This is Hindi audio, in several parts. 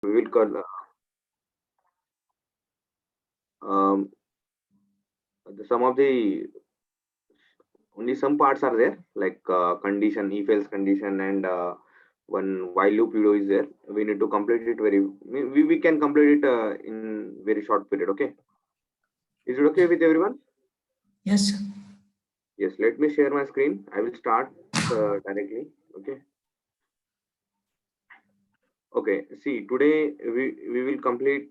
we will call um, some of the only some parts are there like condition, if else condition, and one while loop video is there. We need to complete it very. We can complete it in very short period. Okay, is it okay with everyone? Yes, sir. Yes. Let me share my screen. I will start directly. Okay. Okay. See, today we will complete.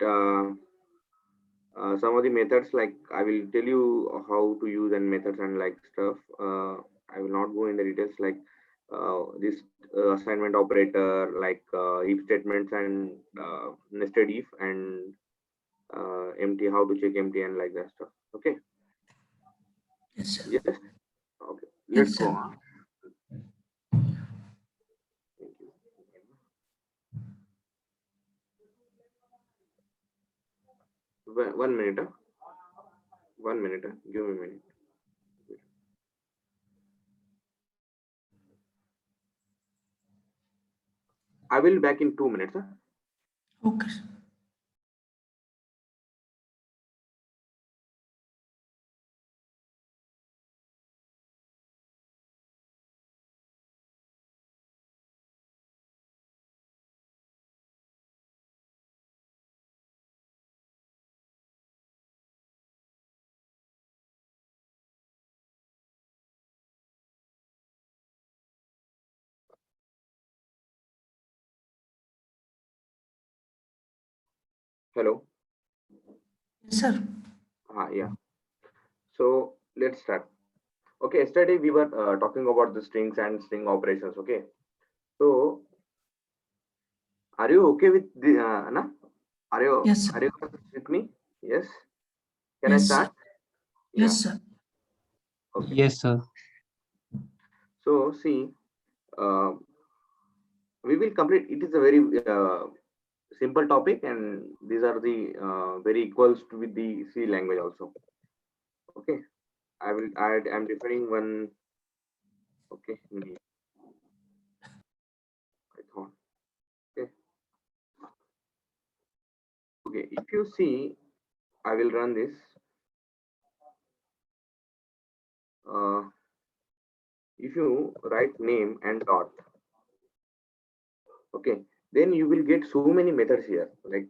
Some of the methods, like I will tell you how to use and methods and like stuff. I will not go in the details like this assignment operator, like if statements and nested if and empty, how to check empty and like that stuff. Okay. Yes, sir. Yes. Okay, let's Yes, go sir. on. Thank you. One minute, 1 minute, give me a minute. I will back in 2 minutes. Okay, sir. Hello. Yes, sir. Yeah. So let's start. Okay, yesterday we were talking about the strings and string operations. Okay, so are you okay with the Anna? Are you Yes, sir. are you with me? Yes. Can I Yes, sir. start? Yes, Yeah. sir. Okay. Yes, sir. So see, uh, we will complete. It is a very simple topic, and these are the very equals to with the C language also. Okay. I will add. I'm referring one. Okay. Python. Okay. Okay. If you see, I will run this. Uh, if you write name and dot, okay, then you will get so many methods here like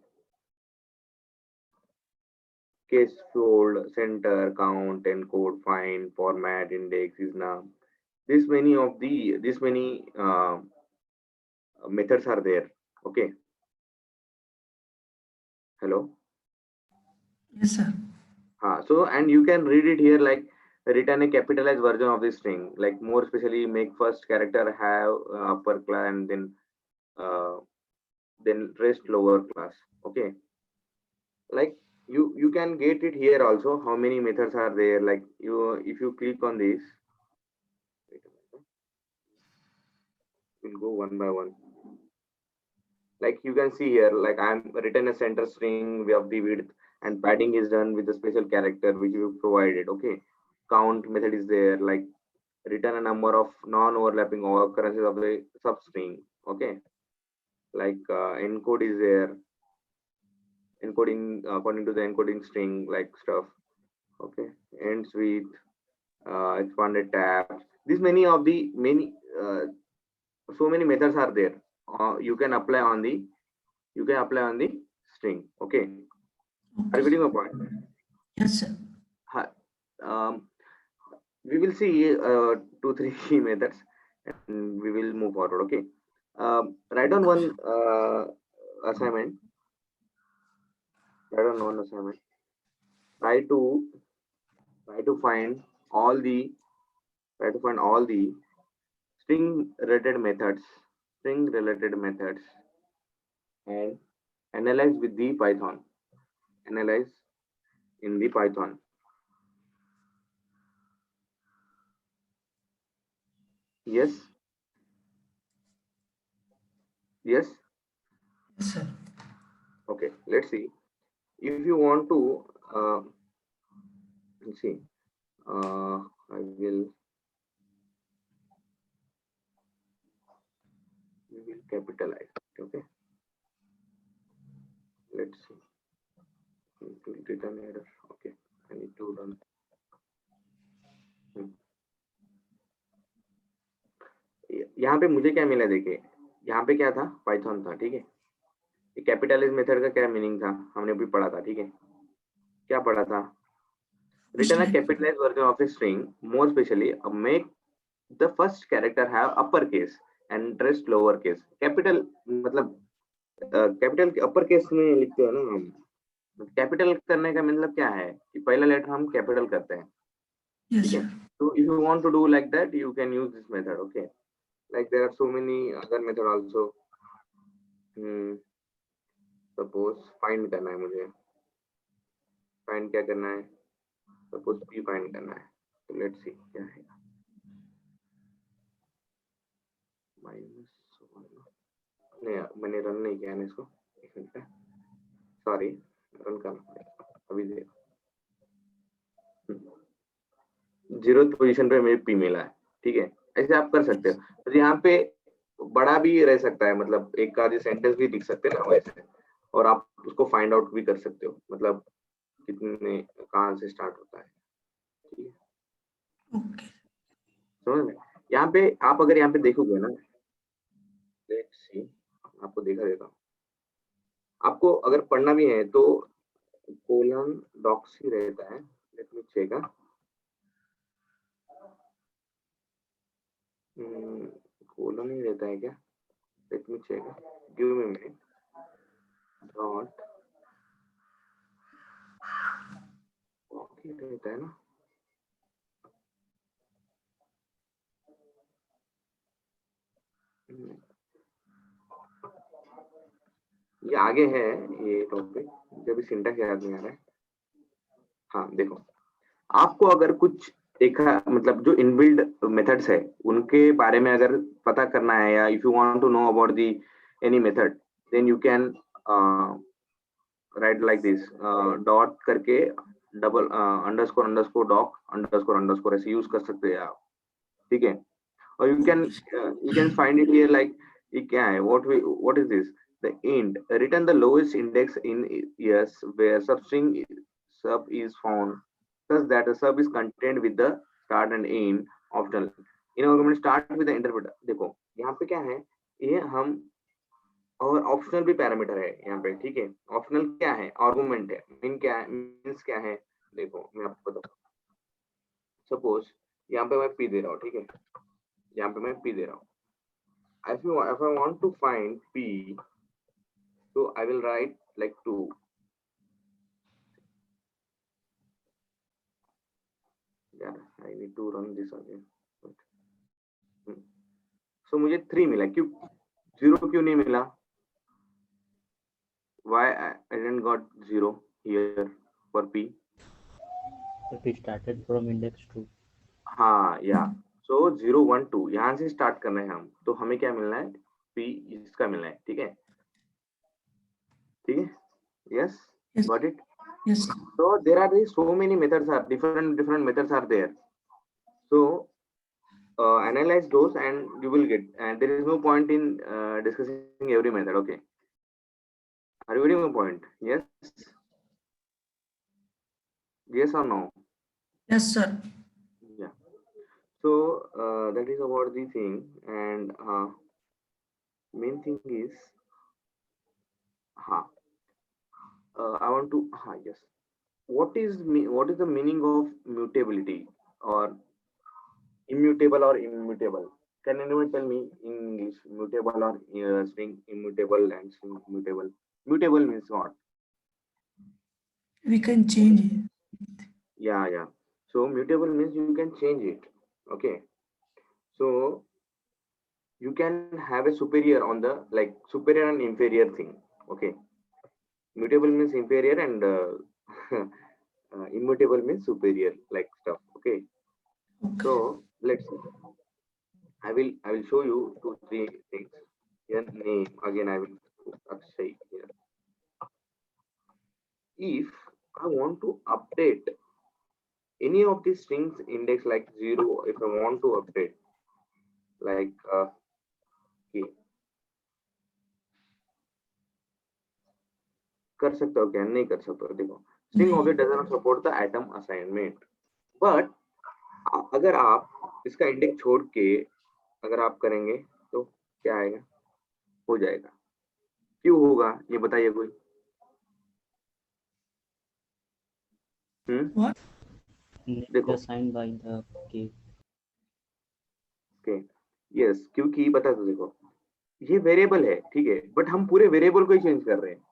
case, fold, center, count, encode, find, format, index, is now. This many methods are there. Okay. Hello. Yes, sir. So and you can read it here like written a capitalized version of the string, like more especially make first character have upper class and uh, then rest lower class. Okay, like you can get it here also. How many methods are there? Like you, if you click on this, wait a minute, we'll go one by one. Like you can see here, like I'm written a center string of the width, and padding is done with a special character which you provided. Okay, count method is there, like return a number of non-overlapping occurrences of the substring. Okay, like encode is there, encoding according to the encoding string like stuff. Okay, ends with expanded tabs. These many of the many so many methods are there. You can apply on the string. Okay, are Okay, you getting sir. my point? Yes, sir. Ha- Um, we will see 2 3 methods, and we will move forward. Okay, write on Okay, one sir. assignment. Write on one assignment. Try to try to find all the try to find all the string related methods, string related methods, and analyze with the Python. Analyze in the Python. Yes, yes. Yes, sir. Okay, let's see. If you want to, let's see. I will. We will capitalize. Okay. let's see. It will return error. Okay, I need to run. यहाँ पे मुझे क्या मिला, देखिए यहाँ पे क्या था, पाइथन था, ठीक है। कैपिटलाइज मेथड का क्या मीनिंग था, हमने अभी पढ़ा था, ठीक है। क्या पढ़ा था, return a capitalized version of a string, more specially make the first character have upper case and rest lower case। Capital मतलब कैपिटल अपर केस में लिखते हैं ना हम। कैपिटल करने का मतलब क्या है कि पहला लेटर हम कैपिटल करते हैं, Yes, ठीक है। sir. तो if you want to do like that, you can use this method, okay। Like there are so many other method also। Suppose find करना है मुझे, फाइंड क्या करना है, सपोज p फाइंड करना है, तो लेट्स सी क्या है। माइनस नहीं, मैंने रन नहीं किया है इसको, एक मिनट, सॉरी, रन करना पड़ेगा अभी। देखो 0th पोजीशन पे मेरे p मिला है, ठीक है। ऐसे आप कर सकते हो। तो यहाँ पे बड़ा भी रह सकता है, मतलब एक आधी सेंटेंस भी लिख सकते हैं ना वैसे, और आप उसको फाइंड आउट भी कर सकते हो, मतलब कितने कहाँ से स्टार्ट होता है, ठीक है। Okay. समझ में। यहाँ पे आप अगर यहाँ पे देखोगे ना, लेट्स सी, आपको देखा देता हूँ। आपको अगर पढ़ना भी है तो कोलन डॉक्सी रहता है, लेट मी चेक। कोलन ही रहता है क्या, let me check, give me minute. Dot रहता है ना, ये आगे है ये टॉपिक, जब सिंटैक्स याद नहीं आ रहा है। हाँ देखो, आपको अगर कुछ देखा, मतलब जो इनबिल्ड मेथड्स है उनके बारे में अगर पता करना है, या if you want to know about the any method, then you can write like this, dot करके double underscore underscore doc underscore underscore ऐसे यूज कर सकते हैं आप, ठीक है। और you can find it here like ये क्या है, what is this, the int return the lowest index in yes where substring sub is found such that the sub is contained with the start and end optional in argument start with the interpreter। देखो यहाँ पे क्या है, ये हम और ऑप्शनल भी पैरामीटर है यहाँ पे, ठीक है। ऑप्शनल क्या है, आर्गुमेंट है। मीन क्या है, मीन्स क्या है, देखो मैं आपको बताऊँ। सपोज यहाँ पे मैं p दे रहा हूँ, ठीक है, यहाँ पे मैं p दे रहा हूँ। if I want to find p, so I will write like 2। Yeah, I need to run this again। So मुझे 3 मिला, क्यों 0 क्यों नहीं मिला, why I didn't got 0 here for p। If we started from index 2। हाँ या so 0 1 2 यहाँ से स्टार्ट करना है हम, तो हमें क्या मिलना है, p इसका मिलना है, ठीक है, ठीक है। yes Yes. got it। Yes, sir. So there are so many methods are different methods are there, so analyze those and you will get, and there is no point in discussing every method, okay। Are you getting my point? Yes, yes or no? Yes, sir. Yeah, so that is about the thing, and main thing is I want to yes, what is the meaning of mutability or immutable or immutable? Can anyone tell me in English, mutable or string immutable and string mutable? Mutable means what? We can change it. Yeah. So mutable means you can change it. Okay. So you can have a superior on the, like, superior and inferior thing. Okay. Mutable means inferior and immutable means superior, like stuff. Okay. Okay. So let's see. I will show you 2-3 things. Here name again I will say here. If I want to update any of these strings index like 0, if I want to update like okay, कर सकते हो क्या? नहीं कर सकते हो। देखो स्ट्रिंग नहीं। Object does not support the atom assignment, but अगर आप इसका इंडेक्स छोड़ के अगर आप करेंगे तो क्या आएगा? हो जाएगा। क्यों होगा ये बताइए कोई। What? Name is देखो assigned by the key. Okay yes, क्योंकि बता दो देखो ये वेरिएबल है ठीक है, बट हम पूरे वेरिएबल को ही चेंज कर रहे हैं,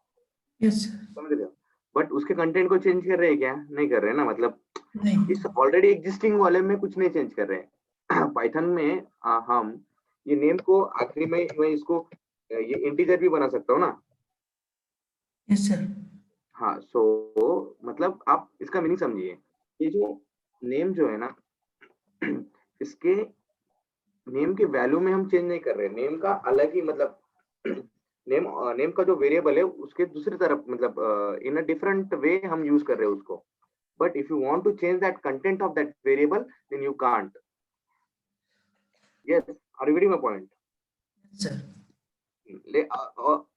Yes, sir. समझ रहे हो? बट उसके कंटेंट को चेंज कर रहे हैं क्या? नहीं कर रहे हैं ना, मतलब नहीं। इस ऑलरेडी एग्जिस्टिंग वाले में कुछ नहीं चेंज कर रहे हैं। पाइथन में हम ये नेम को आखिरी में मैं इसको ये इंटीजर भी बना सकता हूँ ना। Yes, sir. हाँ सो मतलब आप इसका मीनिंग समझिए, ये जो नेम जो है ना इसके नेम के वैल्यू में हम चेंज नहीं कर रहे, नेम का अलग ही मतलब नेम का जो वेरिएबल है उसके दूसरी तरफ मतलब इन अ डिफरेंट वे हम यूज कर रहे हैं उसको, but if you want to change that content of that variable then you can't. Yes, are you getting my point? Yes, sir.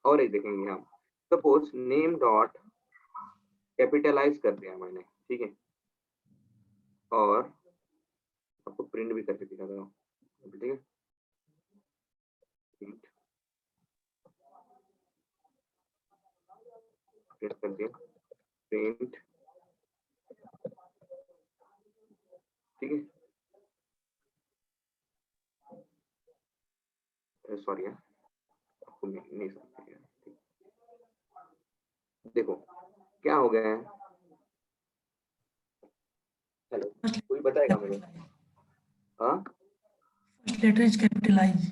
और एक देखेंगे हम, सपोज नेम डॉट कैपिटलाइज कर दिया मैंने, ठीक है, और आपको प्रिंट भी करके दिखा रहा हूँ, ठीक है, प्रिंट कर दिया, प्रिंट, ठीक है, सॉरी आपको नहीं समझ, देखो क्या हो गया है, हेलो कोई बताएगा मुझे? हाँ First letter is capitalized.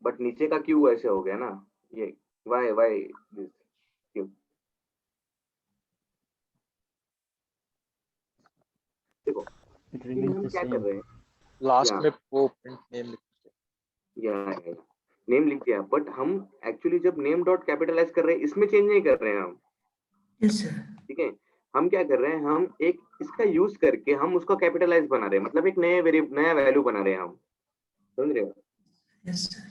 But नीचे का क्यों ऐसे हो गया ना, ये वाई दिस क्यों? देखो It ये remains हम the क्या कर same. रहे हैं, लास्ट या में वो प्रिंट नेम या नेम लिख दिया, बट हम एक्चुअली जब नेम डॉट कैपिटलाइज कर रहे हैं इसमें चेंज नहीं कर रहे हैं हम, Yes, sir. ठीक है, हम क्या कर रहे हैं, हम एक इसका यूज करके हम उसका कैपिटलाइज बना रहे हैं, मतलब एक नया वैल्यू बना रहे हैं हम, समझ रहे हो? Yes, sir.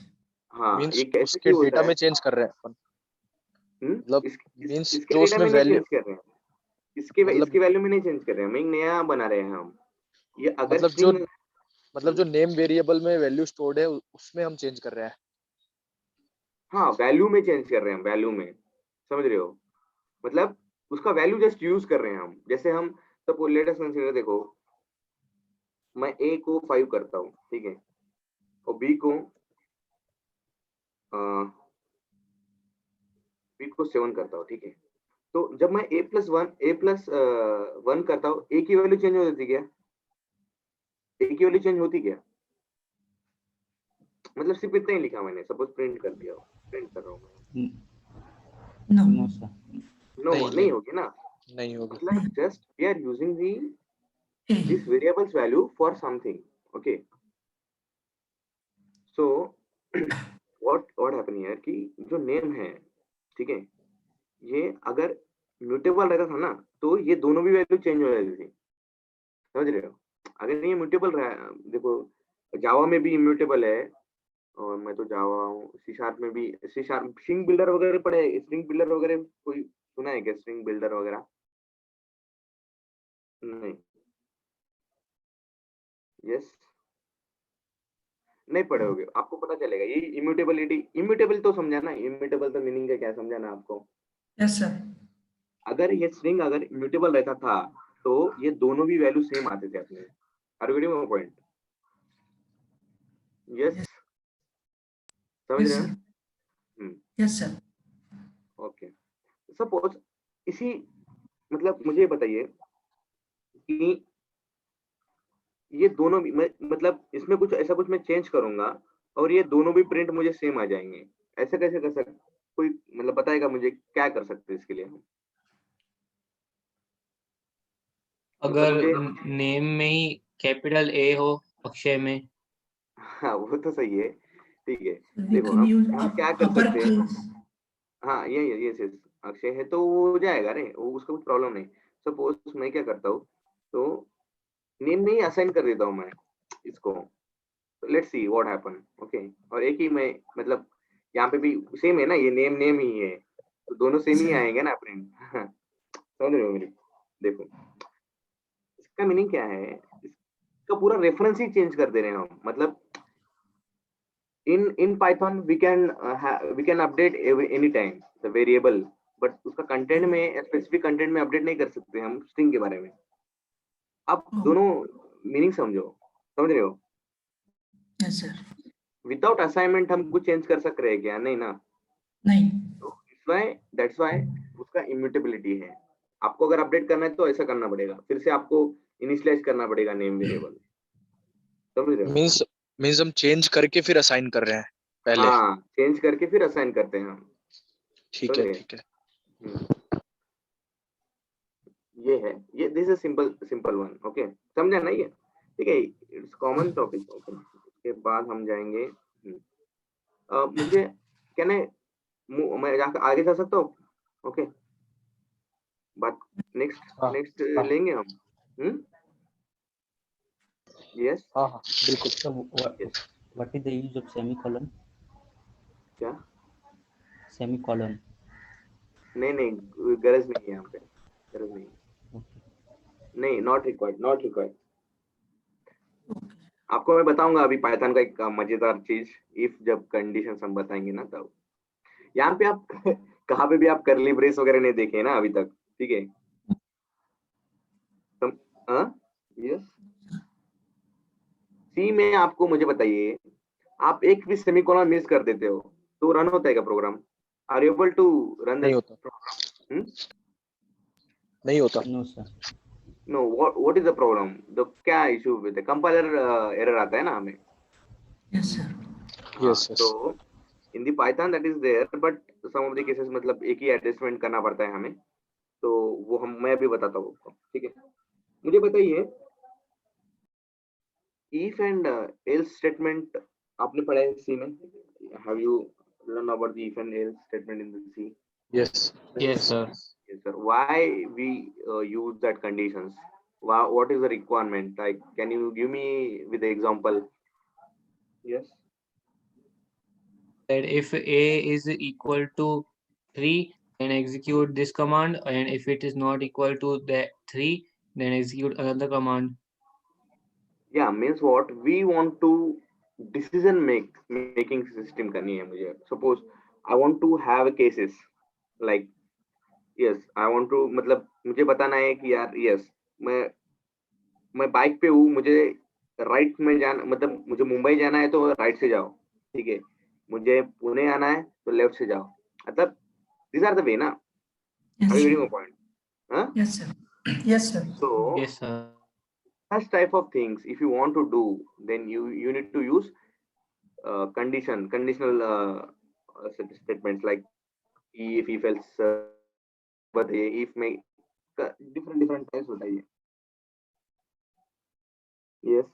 हाँ मींस ये कैसे उसके क्यों होता डेटा है? में चेंज कर रहे हैं अपन, मतलब मींस इसके जो डेटा उसमें में नहीं वैल्यू, चेंज कर रहे हैं, इसके मतलब वैल्यू में नहीं चेंज कर रहे हैं, हम एक नया बना रहे हैं हम, ये अगर मतलब जो स्ट्रिंग, मतलब जो नेम वेरिएबल में वैल्यू स्टोर्ड है उसमें हम चेंज कर रहे हैं। हाँ वैल्यू में चेंज कर रहे हैं, वैल्यू में, समझ रहे हो? मतलब उसका वैल्यू जस्ट यूज कर रहे हैं हम, जैसे हम सपोज लेट अस कंसीडर, देखो मैं ए को 5 करता हूँ, ठीक है, और बी को 7 करता हूँ, ठीक है, तो जब मैं ए प्लस वन करता हूँ, ए की वैल्यू चेंज हो जाती क्या? ए की वैल्यू चेंज होती क्या? मतलब सिर्फ इतना ही लिखा मैंने, सपोज प्रिंट कर दिया, प्रिंट कर रहा हूँ मैं, No. No, sir. नो नहीं नहीं होगी ना, नहीं होगी। मतलब just we are using the A. this variables value for something, okay, so what happen here कि जो नेम है, ठीक है, ये अगर म्यूटेबल रहता था ना तो ये दोनों भी वैल्यू चेंज हो जाती थी, समझ रहे हो? अगर ये म्यूटेबल रहा, देखो जावा में भी इम्यूटेबल है, और मैं तो जावा हूँ, सी शार्प में भी, सी शार्प स्ट्रिंग बिल्डर वगैरह पढ़े, स्ट्रिंग बिल्डर वगैरह कोई सुना है क्या? स्ट्रिंग बिल्डर वगैरह नहीं, यस नहीं पढ़े होगे, आपको पता चलेगा, ये इम्यूटेबिलिटी, इम्यूटेबल तो समझा ना, इम्यूटेबल तो मीनिंग का क्या समझा ना आपको? Yes, sir. अगर ये स्ट्रिंग अगर इम्यूटेबल रहता था तो ये दोनों भी वैल्यू सेम आते थे अपने, are you getting my point? Yes, समझ Yes, रहे हो? sir. Yes, sir. Okay, suppose इसी मतलब मुझे बताइए कि ये दोनों भी मतलब इसमें कुछ ऐसा कुछ मैं चेंज करूंगा और ये दोनों भी प्रिंट मुझे सेम आ जाएंगे, ऐसे कैसे कर सकते? कोई मतलब बताएगा मुझे क्या कर सकते हैं इसके लिए हम? अगर मुझे नेम में ही कैपिटल ए हो अक्षय में, हाँ वो तो सही है, ठीक है, We देखो can use हम क्या कर सकते हैं, uppercase. हाँ ये अक्षय है तो वो हो जाएगा रे, वो उसका कुछ प्रॉब्लम नहीं, सपोज मैं क्या करता हूँ, तो नेम में ही असाइन कर देता हूँ मैं इसको, let's see what happen, okay, और एक ही मैं मतलब यहाँ पे भी सेम है ना, ये नेम नेम ही है, तो दोनों सेम ही सही। आएंगे ना प्रिंट। समझ रहे हो मेरी? देखो इसका मीनिंग क्या है, इसका पूरा रेफरेंस ही चेंज कर दे रहे हैं हम। मतलब in python we can update any time the variable, but उसका कंटेंट में, स्पेसिफिक कंटेंट में अपडेट नहीं कर सकते हम स्ट्रिंग के बारे में। आप Oh, दोनों मीनिंग समझो, समझ रहे हो? yes sir. विदाउट असाइनमेंट हम कुछ चेंज कर सकते हैं क्या? नहीं ना। नहीं। तो दैट्स व्हाई उसका इम्यूटेबिलिटी है। आपको अगर अपडेट करना है तो ऐसा करना पड़ेगा, फिर से आपको इनिशियलाइज करना पड़ेगा नेम वेरिएबल। समझ रहे हो? मींस हम चेंज करके फिर असाइन कर रहे हैं पहले। हाँ, चेंज करके फिर असाइन करते हैं हम। ठीक समझ है गए? ठीक है। ये है, ये this is simple one. Okay, समझा ना ये? ठीक है, इट्स कॉमन टॉपिक। ओके, उसके बाद हम जाएंगे। मुझे क्या मैं आगे जा सकता हूँ? ओके, बात नेक्स्ट हाँ नेक्स्ट हाँ लेंगे हम। यस हाँ हाँ बिल्कुल। So yes. what is the use of semicolon? क्या? Semicolon. नहीं नहीं, गरज नहीं है यहाँ पे, गरज नहीं। Okay. नहीं, नॉट रिक्वायर्ड, नॉट रिक्वायर्ड। आपको मैं बताऊंगा अभी पाइथन का एक मजेदार चीज, इफ जब कंडीशन हम बताएंगे ना तब। यहाँ पे आप कहाँ पे भी आप करली ब्रेस वगैरह नहीं देखे ना अभी तक, ठीक है? यस। सी में आपको मुझे बताइए, आप एक भी सेमीकोलन मिस कर देते हो तो रन होता है क्या program? Are you able to run नहीं दिस होता। प्रोग्राम? नहीं होता। No sir. No, what is the problem? The क्या इशू विद कंपाइलर एरर आता है ना हमें? Yes sir. हाँ, यस यस। तो in the Python that is there, but some of the cases मतलब एक ही एडजस्टमेंट करना पड़ता है हमें। तो वो मैं भी बताता हूँ आपको, ठीक है? मुझे बताइए, if and else स्टेटमेंट आपने पढ़ा है सी में? Have you learn about the if and else statement in the C? Yes Yes, sir. Yes sir. Why we use that conditions? What is the requirement? Like, can you give me with the example? Yes. That if A is equal to 3, then execute this command, and if it is not equal to that 3, then execute another command. Yeah, means what we want to decision making system करनी है मुझे। Suppose I want to have cases like, yes I want to, मतलब मुझे बताना है कि यार yes मैं बाइक पे हूँ, मुझे राइट में जाना, मतलब मुझे मुंबई जाना है तो राइट से जाओ, ठीक है? मुझे पुणे आना है तो लेफ्ट से जाओ। मतलब these are the way ना। Yes Are you sir. getting my point? Huh? Yes sir. Yes sir. So Yes, sir. such type of things if you want to do, then you need to use conditional statements like if else, बताइए if में different types बताइए। yes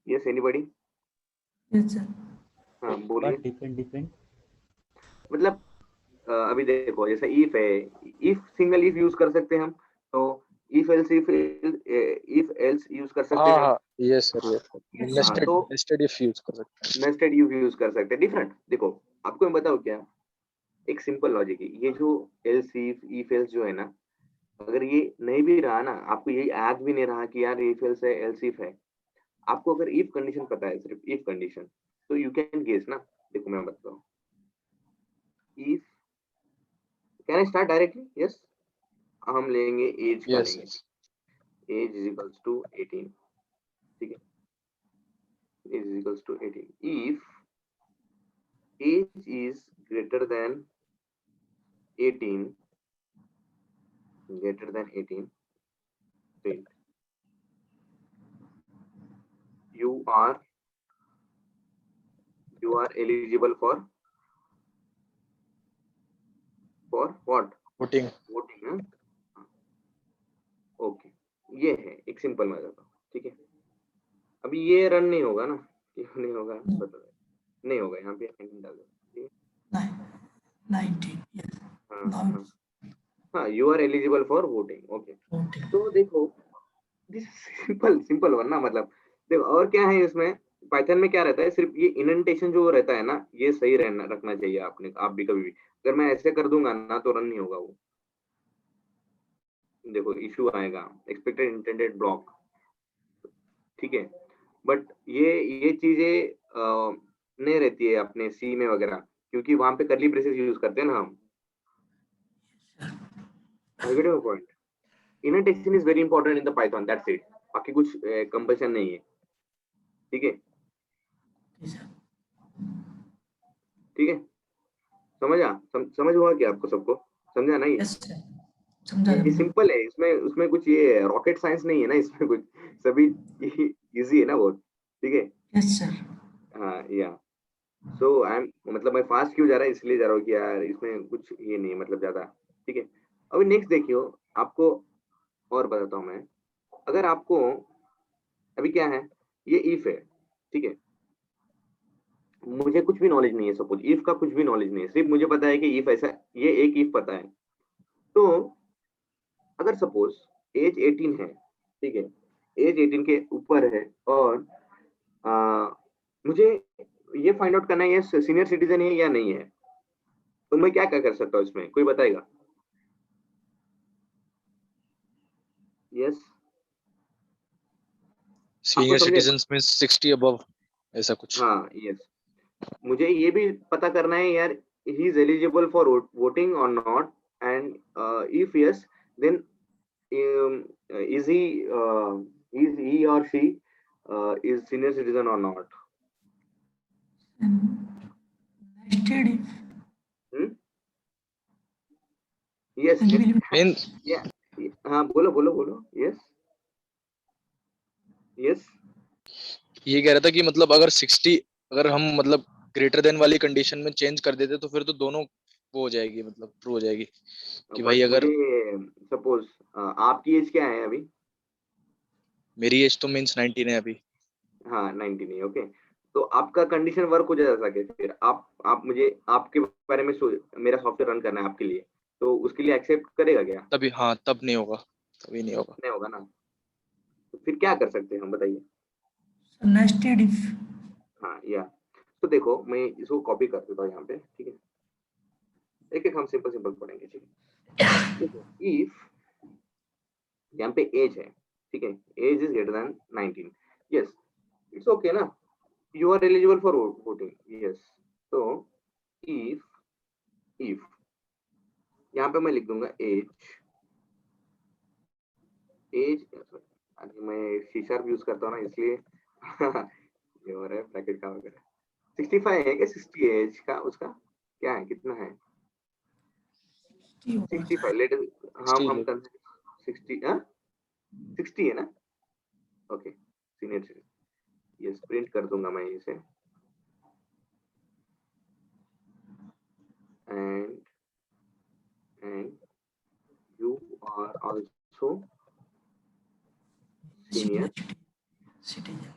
yes anybody? Yes sir. हाँ बोलिए। But different. मतलब अभी देखो जैसे if है, if सिंगल if यूज कर सकते हैं हम, तो if else यूज कर सकते हाँ हैं हम। हाँ yes sir yes. Yes, nested तो नेस्टेड इफ यूज कर सकते हैं। नेस्टेड if यूज कर सकते हैं। डिफरेंट देखो, आपको मैं बताऊँ क्या, एक सिंपल लॉजिक है ये जो else if else जो है ना, अगर ये नहीं भी रहा ना, आपको ये याद भी नहीं रहा कि यार if else है else if है, आपको अगर if कंडीशन पता है, सिर्फ if कंडीशन, तो यू कैन गेस ना। देखो मैं बताता हूँ, if can I start directly? Yes, हम लेंगे एज का, यस लेंगे yes. Age is equals to 18, ठीक है? Age is equals to 18 if age is greater than 18, print you are eligible for what? Voting. Voting. Okay, ये है एक सिंपल मैं बताता हूँ, ठीक है? अभी ये रन नहीं होगा ना, क्यों नहीं होगा बता दो। नहीं होगा, यहाँ पे 19 डाल दो, ठीक है? 19. Yes. हाँ Now हाँ हाँ, you are eligible for voting. Okay, voting. तो देखो दिस सिंपल वन ना, मतलब देखो और क्या है इसमें, पाइथन में क्या रहता है, सिर्फ ये इंडेंटेशन जो रहता है ना, ये सही रहना रखना चाहिए आपने, आप भी कभी भी। अगर मैं ऐसे कर दूंगा ना तो रन नहीं होगा वो। देखो इशू आएगा, एक्सपेक्टेड इंटेंडेड ब्लॉक, ठीक है। बट ये चीजें नहीं रहती है अपने सी में वगैरह, क्योंकि वहां पे करली ब्रेसेस यूज करते हैं ना हम। I get your point. Indentation is very important in the Python, that's it. बाकी कुछ कंपल्सन नहीं है, ठीक है। Okay sir. ठीक है, समझ हुआ क्या आपको सबको? समझा ना? यस सर, समझा ये समझा। सिंपल है, इसमें उसमें कुछ ये रॉकेट साइंस नहीं है ना इसमें कुछ, सभी इजी है ना बहुत, ठीक है। Yes sir. हाँ या सो आई एम, मतलब मैं फास्ट क्यों जा रहा है, इसलिए जा रहा हूँ कि यार इसमें कुछ ये नहीं है मतलब ज्यादा, ठीक है। अभी नेक्स्ट देखियो, आपको और बताता हूँ मैं। अगर आपको अभी क्या है, ये इफ है, ठीक है। मुझे कुछ भी नॉलेज नहीं है, सपोज इफ का कुछ भी नॉलेज नहीं है, सिर्फ मुझे पता है कि इफ ऐसा, ये एक इफ पता है। तो अगर सपोज एज 18 है, ठीक है, एज 18 के ऊपर है, और आ, मुझे ये फाइंड आउट करना है ये सीनियर सिटीजन है या नहीं है, तो मैं क्या क्या कर सकता हूँ इसमें, कोई बताएगा? यस, आपको सीनियर समझे? सिटीजन्स में 60 अबव, ऐसा कुछ। हाँ यस, मुझे ये भी पता करना है यार, he is eligible for voting और not, and if yes then is he is he or she is senior citizen or not? Nested if, Hmm? Yes, then yes, will main yeah, हाँ बोलो बोलो बोलो, yes, yes, ये कह रहा था कि मतलब अगर 60, अगर हम मतलब ग्रेटर देन वाली कंडीशन में चेंज कर देते तो फिर तो दोनों वो हो जाएगी, मतलब ट्रू हो जाएगी कि भाई बट अगर मुझे सपोज आपकी एज क्या है अभी? मेरी एज तो मीन्स 19 है अभी। हाँ 19 है, ओके। तो आपका कंडीशन वर्क हो जा सके, फिर आप मुझे आपके बारे में मेरा सॉफ्टवेयर रन करना है आपके लिए, तो उसके लिए एक्सेप्ट करेगा क्या? तभी हाँ, तब नहीं होगा, तभी नहीं होगा। नहीं होगा ना, तो फिर क्या कर सकते हैं हम, बताइए? nested if. हाँ या, तो देखो मैं इसको कॉपी कर देता हूँ यहाँ पे, ठीक है। एक एक हम सिंपल सिंपल पढ़ेंगे, ठीक है। देखो इफ यहाँ पे एज है, ठीक है, age is greater than 19, yes, it's okay ना, you are eligible for voting, yes. तो इफ यहाँ पे मैं लिख दूंगा एज, एज अरे मैं सी शार्प यूज करता हूँ ना इसलिए ये हो रहा है ब्रैकेट का वगैरह। 65 है क्या, 60 एज का उसका क्या है, कितना है? 65 लेट, हम स्टिल कर 60, हाँ 60 है ना, okay, senior citizen, yes, print कर दूंगा मैं इसे, and and you are also senior Citizen.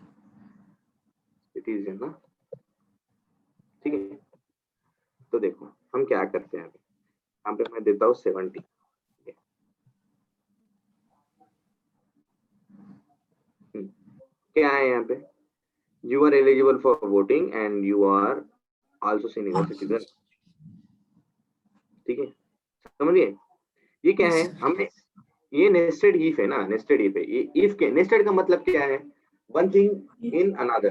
Citizen ना, ठीक है। तो देखो हम क्या करते हैं अभी, यहाँ पे मैं देता हूँ 70, क्या है यहाँ पे, you are eligible for voting and you are also senior citizen, ठीक है, समझिए। ये क्या है, Yes, sir. हमने ये नेस्टेड इफ है ना, नेस्टेड इफ है ये, इफ के नेस्टेड का मतलब क्या है, वन थिंग इन अनदर,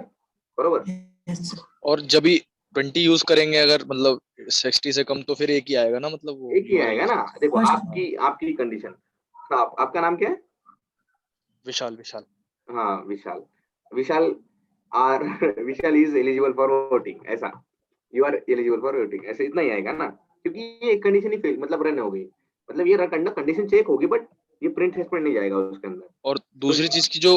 बरोबर। Yes, sir. और जब भी 20 यूज करेंगे अगर मतलब 60 से कम, तो फिर एक ही आएगा ना, मतलब वो एक ही यू आर आएगा ना, एलिजिबल। देखो First, आपकी आपकी कंडीशन, आपका नाम क्या है? विशाल, विशाल। हाँ Vishal, Vishal or Vishal is eligible for voting, ऐसा, you are eligible for voting, ऐसे इतना ही आएगा ना, क्योंकि ये एक कंडीशन ही फेल मतलब रन हो गई, मतलब ये कंडीशन चेक होगी, बट ये प्रिंट स्टेटमेंट नहीं जाएगा उसके अंदर। और तो दूसरी चीज की जो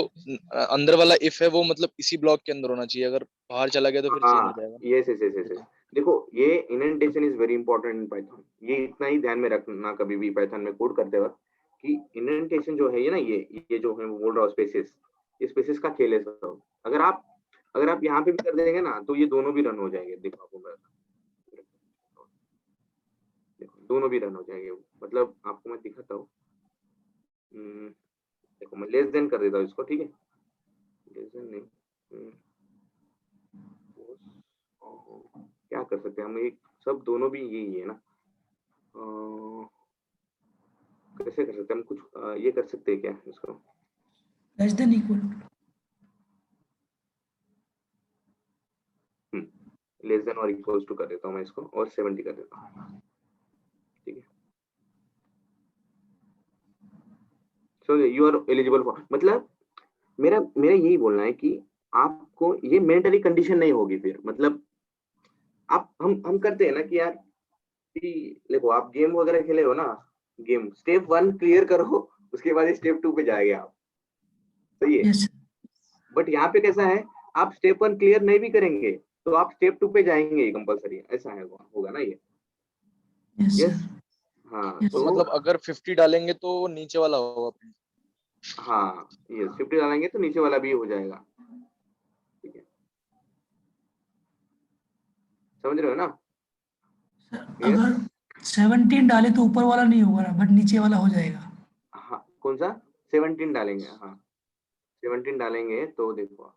अंदर वाला इफ है वो मतलब इसी ब्लॉक के अंदर होना चाहिए, अगर बाहर चला गया तो फिर चेंज हो हाँ जाएगा। यस यस यस यस, देखो ये indentation is very important in Python, ये इतना ही ध्यान में रखना कभी भी पाइथन में कोड करते वक्त, कि इंडेंटेशन जो है ये ना, ये जो है वो बोल रहा हूँ स्पेसेस, ये स्पेसेस का खेल है सब। अगर आप यहाँ पे भी कर देंगे ना तो ये दोनों भी रन हो जाएंगे, देखो आपको मैं देखो दोनों भी रन हो जाएंगे, मतलब आपको मैं दिखाता हूँ। देखो मैं लेस देन कर देता हूँ इसको, ठीक है, लेस देन नहीं, क्या कर सकते हैं हम, एक सब दोनों भी यही है ना, कैसे कर सकते हैं हम कुछ, ये कर सकते हैं क्या इसको, less than equal less than और इक्वल्स टू कर देता हूँ मैं इसको, और 70 कर देता हूँ, ठीक है। So you are eligible for, मतलब मेरा मेरा यही बोलना है कि आपको ये मेंटली कंडीशन नहीं होगी फिर, मतलब आप हम करते हैं ना कि यार कि देखो आप गेम वगैरह खेले हो ना, गेम स्टेप 1 क्लियर करो, उसके बाद स्टेप 2 पे जाएंगे आप, सही है। यस बट यहाँ पे कैसा है, आप स्टेप 1 क्लियर नहीं भी करेंगे तो आप स्टेप 2 पे जाएंगे कंपलसरी, ऐसा है होगा ना ये। यस यस, सर हाँ Yes. तो तो मतलब अगर 50 डालेंगे तो वो नीचे वाला होगा print। हाँ ये 50 डालेंगे तो नीचे वाला भी हो जाएगा, ठीक है, समझ रहे हो ना। सर यस, अगर 17 डाले तो ऊपर वाला नहीं होगा ना, बट नीचे वाला हो जाएगा। हाँ कौन सा 17 डालेंगे, हाँ 17 डालेंगे तो देखो,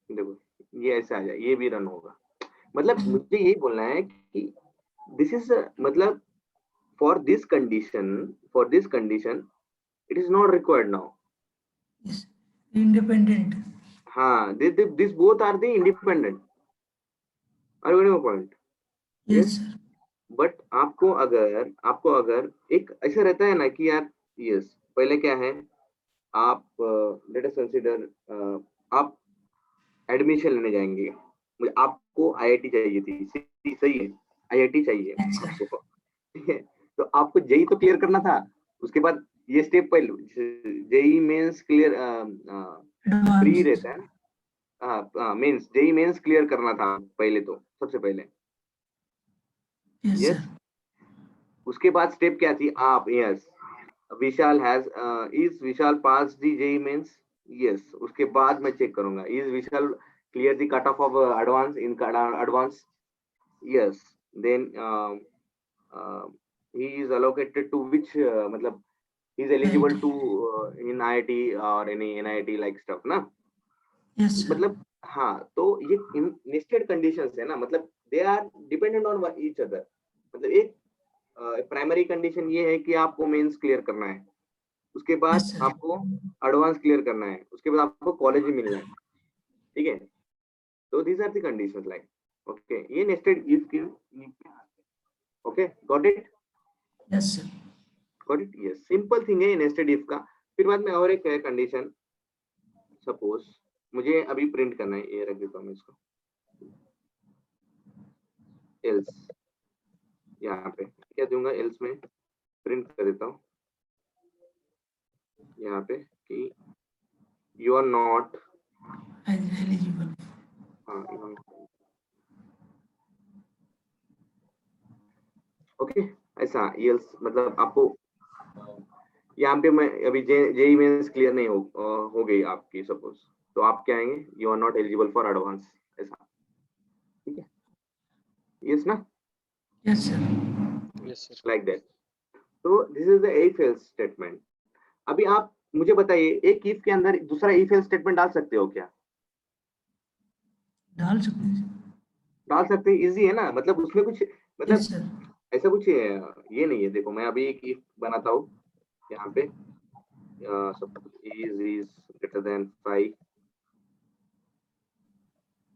देखो ये ऐसे आ जाए, ये भी रन होगा, मतलब मुझे यही बोलना है कि दिस इज, मतलब for this condition, for this condition it is not required now. Yes. Independent. हाँ this both are the independent, are you getting my point. Yes, yes, sir. But आपको अगर एक ऐसा रहता है ना कि यार, यस पहले क्या है, आप लेट अस कंसीडर, आप एडमिशन लेने जाएंगे, मुझे आपको आईआईटी चाहिए थी, सही है, आईआईटी चाहिए Yes, sir. आपको, ठीक है, तो आपको जेई तो क्लियर करना था, उसके बाद ये स्टेप पहले JEE Mains clear, pre Advanced. रहता है ना, हाँ मेंस, जेई मेंस क्लियर करना था पहले, तो सबसे पहले, Yes, यस, sir. उसके बाद स्टेप क्या थी, आप, yes Vishal has, is Vishal pass the JEE Mains, yes, उसके बाद मैं चेक करूंगा is Vishal clear the cut off advance in advance, yes, then he is allocated to which, matlab he is eligible Right. to in IIT or any NIT like stuff ना, Yes, sir. मतलब हाँ, तो ये nested conditions है ना, मतलब they are dependent on each other, मतलब एक प्राइमरी कंडीशन ये है कि आपको मेंस क्लियर करना है, उसके बाद Yes, sir. आपको एडवांस क्लियर करना है, उसके बाद आपको कॉलेज भी मिलना है, ठीक है, तो these are the conditions like, okay, ये nested if की, okay, got it, Yes, sir. Got it, yes simple thing है नेस्टेड इफ का। फिर बाद में और एक है कंडीशन, सपोज मुझे अभी प्रिंट करना है, ये रख देता हूँ मैं इसको, एल्स, यहाँ पे क्या दूंगा, एल्स में प्रिंट कर देता हूँ यहाँ पे कि यू आर नॉट, Eligible. हाँ ओके, ऐसा एल्स मतलब आपको यहाँ पे मैं अभी जेई मेंस क्लियर नहीं हो गई आपकी सपोज, तो आप क्या आएंगे, you are not eligible for advance, ऐसा, ठीक है, यस ना, Yes, sir. Yes sir. Like that, तो this is the if else statement. अभी आप मुझे बताइए, एक इफ के अंदर दूसरा इफ एल्स स्टेटमेंट डाल सकते हो क्या, डाल सकते हैं। डाल सकते हैं, इजी है ना, मतलब उसमें कुछ, मतलब Yes, sir. ऐसा कुछ ये नहीं है, देखो मैं अभी एक इफ बनाता हूँ यहाँ पे, सपोज इज ग्रेटर देन 5,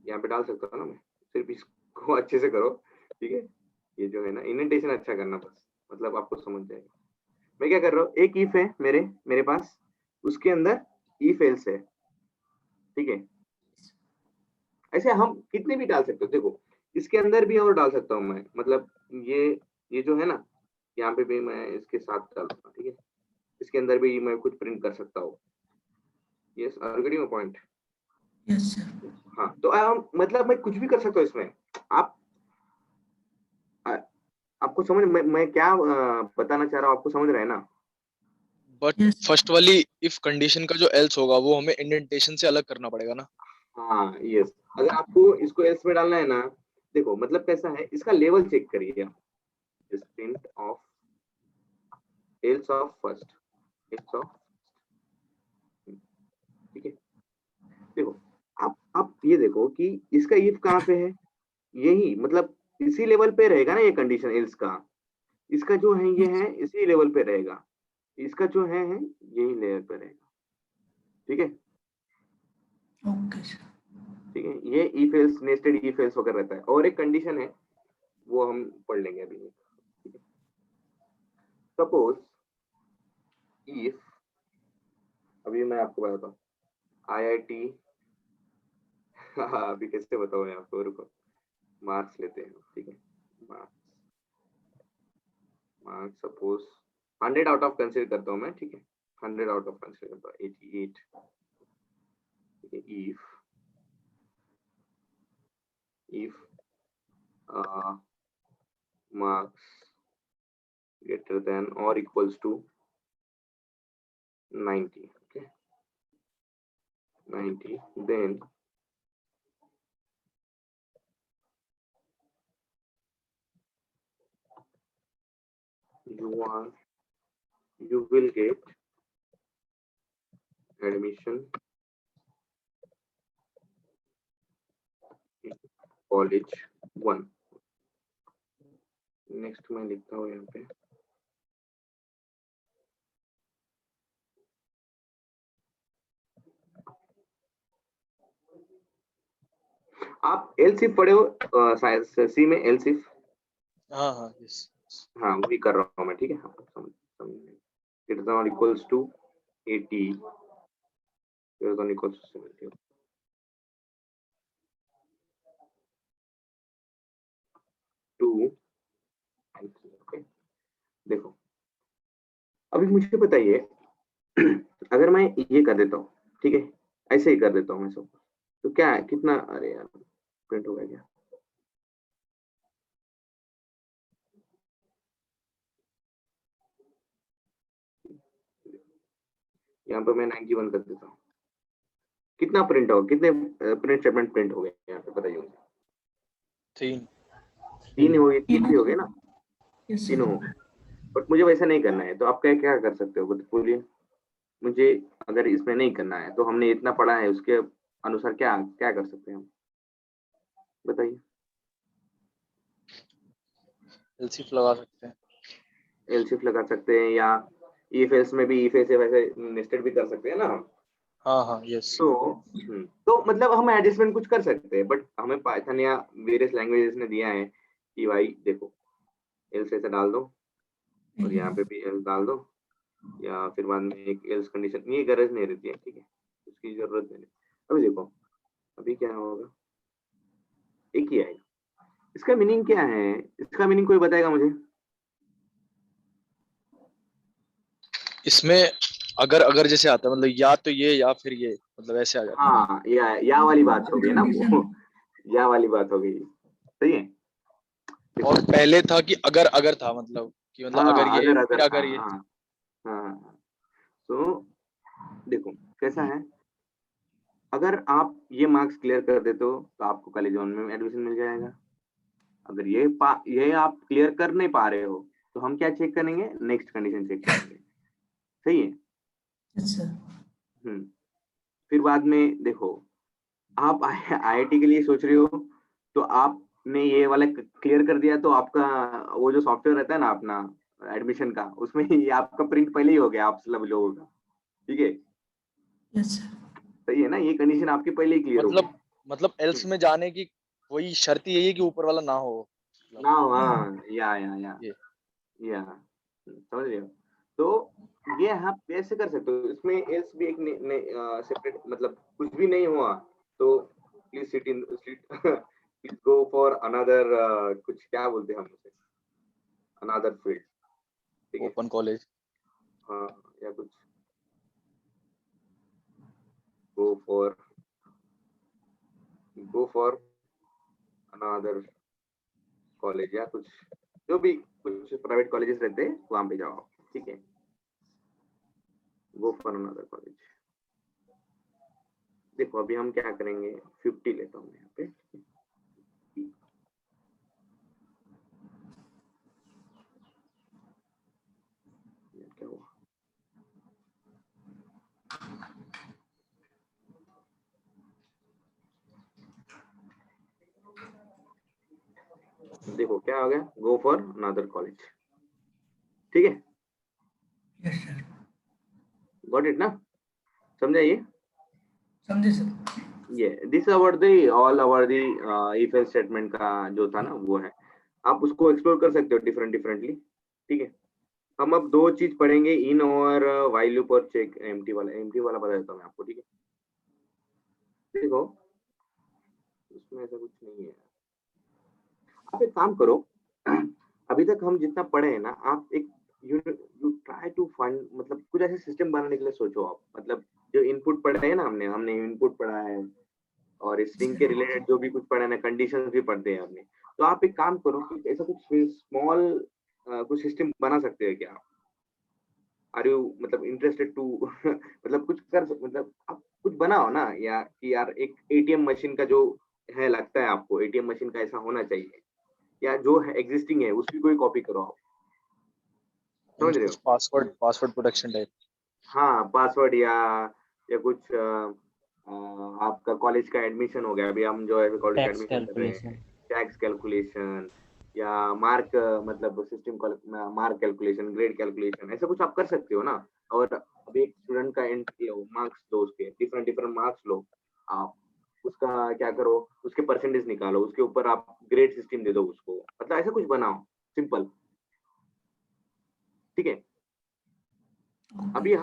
यहाँ पे डाल सकता हूँ ना मैं, सिर्फ इसको अच्छे से करो, ठीक है, ये जो है ना इंडेंटेशन अच्छा करना बस, मतलब आपको समझ जाएगा। मैं क्या कर रहा हूँ, एक इफ है मेरे पास, उसके अंदर इफ एल्स है, ठीक है, ऐसे हम कितने भी डाल सकते हो, देखो इसके अंदर भी और डाल सकता हूँ मैं, मतलब ये जो है ना, यहाँ पे भी मैं इसके साथ डालूंगा, ठीक है, इसके अंदर भी मैं कुछ प्रिंट कर सकता हूँ, yes, are you getting my point. Yes, sir. हाँ तो मतलब मैं कुछ भी कर सकता हूँ इसमें, आप आ, आपको समझ, मैं क्या बताना चाह रहा हूँ, आपको समझ रहा है ना। But Yes, sir. फर्स्ट वाली इफ कंडीशन का जो एल्स होगा वो हमें इंडेंटेशन से अलग करना पड़ेगा ना। हाँ यस, अगर आपको इसको एल्स में डालना है ना, देखो मतलब कैसा है, इसका लेवल चेक करिए आप, print of else of first, else of, ठीक है, देखो आप ये देखो कि इसका इफ कहाँ पे है, यही मतलब इसी लेवल पे रहेगा ना ये कंडीशन एल्स का, इसका जो है ये है इसी लेवल पे रहेगा, इसका जो है यही लेवल पे रहेगा। ठीक है, ओके सर। ठीक है, ये if else nested if else वगैरह रहता है। और एक कंडीशन है वो हम पढ़ लेंगे अभी। सपोज इफ, अभी मैं आपको बताता हूँ IIT अभी कैसे बताऊँ मैं आपको, रुको मार्क्स लेते हैं। ठीक है, marks marks suppose 100 out of consider करता हूँ मैं। ठीक है, 100 आउट ऑफ कंसीडर करता हूँ 88। ठीक है, if marks greater than or equals to 90, okay, 90, then you will get admission in college 1। Next मैं लिखता हूँ यहाँ पे, आप एलसिफ पढ़े हो शायद सी में एलसिफ? हाँ हाँ यस। हाँ वही कर रहा हूँ मैं। ठीक है, हाँ greater than or equals to 80, greater than or equals to 70। To, okay, देखो अभी मुझे बताइए अगर मैं ये कर देता हूँ, ठीक है, ऐसे ही कर देता हूँ मैं सब, तो क्या है कितना, अरे यार प्रिंट हो गया क्या? यहाँ पे मैं 91 कर देता हूँ, कितना प्रिंट होगा, कितने प्रिंट स्टेटमेंट प्रिंट हो गए यहाँ पे बताइए मुझे? 3। तीन हो गए, तीन भी हो गए ना, यस तीन हो सर। गए। बट मुझे वैसा नहीं करना है, तो आप क्या क्या कर सकते हो बोलिए मुझे। अगर इसमें नहीं करना है तो हमने इतना पढ़ा है उसके अनुसार क्या क्या कर सकते हैं हम, बताइए। एलसीफ लगा सकते हैं। एलसिफ लगा सकते हैं, या if else में भी if ऐसे वैसे नेस्टेड भी कर सकते हैं ना हम। हाँ हाँ यस। तो मतलब हम एडजस्टमेंट कुछ कर सकते हैं, बट हमें पाइथन या वेरियस लैंग्वेजेस ने दिया है कि भाई देखो एल्स ऐसे डाल दो और यहाँ पे भी एल्स डाल दो, या फिर बाद में एक एल्स कंडीशन, ये गरज नहीं रहती है। ठीक है, उसकी जरूरत नहीं। अभी देखो अभी क्या होगा, एक ही आएगा। इसका मीनिंग क्या है, इसका मीनिंग कोई बताएगा मुझे? इसमें अगर अगर जैसे आता है मतलब या तो ये या फिर ये, मतलब ऐसे आ जाता है। हाँ या वाली बात हो गई ना वो, कंडीशन। या वाली बात हो गई, सही है। देखो और पहले था कि अगर अगर था, मतलब कि मतलब अगर हाँ ये अगर फिर हाँ अगर ये। हाँ हाँ हाँ। तो देखो कैसा है, अगर आप ये मार्क्स क्लियर कर देते हो तो आपको कॉलेज वन में एडमिशन मिल जाएगा। अगर ये आप क्लियर कर नहीं पा रहे हो तो हम क्या चेक करेंगे, नेक्स्ट कंडीशन चेक करेंगे। सही है। Yes sir. हम्म, फिर बाद में देखो आप IIT के लिए सोच रहे हो, तो आपने ये वाला क्लियर कर दिया तो आपका वो जो सॉफ्टवेयर रहता है ना अपना एडमिशन का, उसमें ये आपका प्रिंट पहले ही हो गया आप सब लोगों का। ठीक है, यस सर। सही है ना, ये कंडीशन आपकी पहले ही क्लियर हो गई। मतलब एल्स में जाने की वही शर्त यही है कि ऊपर वाला ना हो, मतलब ना हाँ हाँ ये। या समझ रहे हो। तो ये आप कैसे कर सकते हो, इसमें एल्स भी एक सेपरेट, मतलब कुछ भी नहीं हुआ तो please sit in seat please go for another, कुछ क्या बोलते हैं हम उसे, अनदर फील्ड। ठीक है, ओपन कॉलेज। हाँ, या कुछ गो फॉर अनदर कॉलेज, या कुछ जो भी कुछ प्राइवेट कॉलेजेस रहते हैं वहां पे जाओ। ठीक है, गो फॉर अनदर कॉलेज। देखो अभी हम क्या करेंगे, 50 लेता हूँ यहाँ पे। ये क्या हुआ, देखो क्या हो गया, गो फॉर अनदर कॉलेज। ठीक है, यस सर, गॉट इट ना, समझा ये? समझे सर। ये this about the all about the if else statement का जो था ना वो है, आप उसको एक्सप्लोर कर सकते हो डिफरेंटली। ठीक है, हम अब दो चीज पढ़ेंगे, इन और व्हाइल लूप और चेक। एम्प्टी वाला बता देता हूँ मैं आपको। ठीक है, देखो इसमें ऐसा कुछ नहीं है। आप एक काम करो, अभी तक हम जितना पढ़े हैं ना, आप एक you you try to find, मतलब कुछ ऐसे सिस्टम बनाने के लिए सोचो आप। मतलब जो इनपुट पढ़े हैं ना, हमने हमने इनपुट पढ़ा है, और स्ट्रिंग के रिलेटेड जो भी कुछ पढ़ा है ना, कंडीशंस भी पढ़ते हैं हमने। तो आप एक काम करो कि ऐसा कुछ स्मॉल कुछ सिस्टम बना सकते हैं क्या? आर यू मतलब इंटरेस्टेड टू मतलब कुछ मतलब आप कुछ बनाओ ना, या कि यार एक एटीएम मशीन का जो है, लगता है आपको एटीएम मशीन का ऐसा होना चाहिए, या जो है एग्जिस्टिंग है उसकी कोई कॉपी करो आप। समझ रहे हो? कुछ पासवर्ड पासवर्ड प्रोटेक्शन टाइप। हाँ, पासवर्ड या कुछ आपका कॉलेज का एडमिशन हो गया, अभी हम जो है कॉलेज का टैक्स एडमिशन कर रहे हैं, कैलकुलेशन। टैक्स कैलकुलेशन, या मार्क मतलब system mark calculation, grade calculation, ऐसा कुछ आप कर सकते हो ना। और अभी एक स्टूडेंट का एंट्री लो, मार्क्स दो, उसके डिफरेंट डिफरेंट मार्क्स लो आप, उसका क्या करो, उसके परसेंटेज निकालो, उसके ऊपर आप ग्रेड सिस्टम दे दो उसको, मतलब ऐसा कुछ बनाओ सिंपल। ठीक है, अभी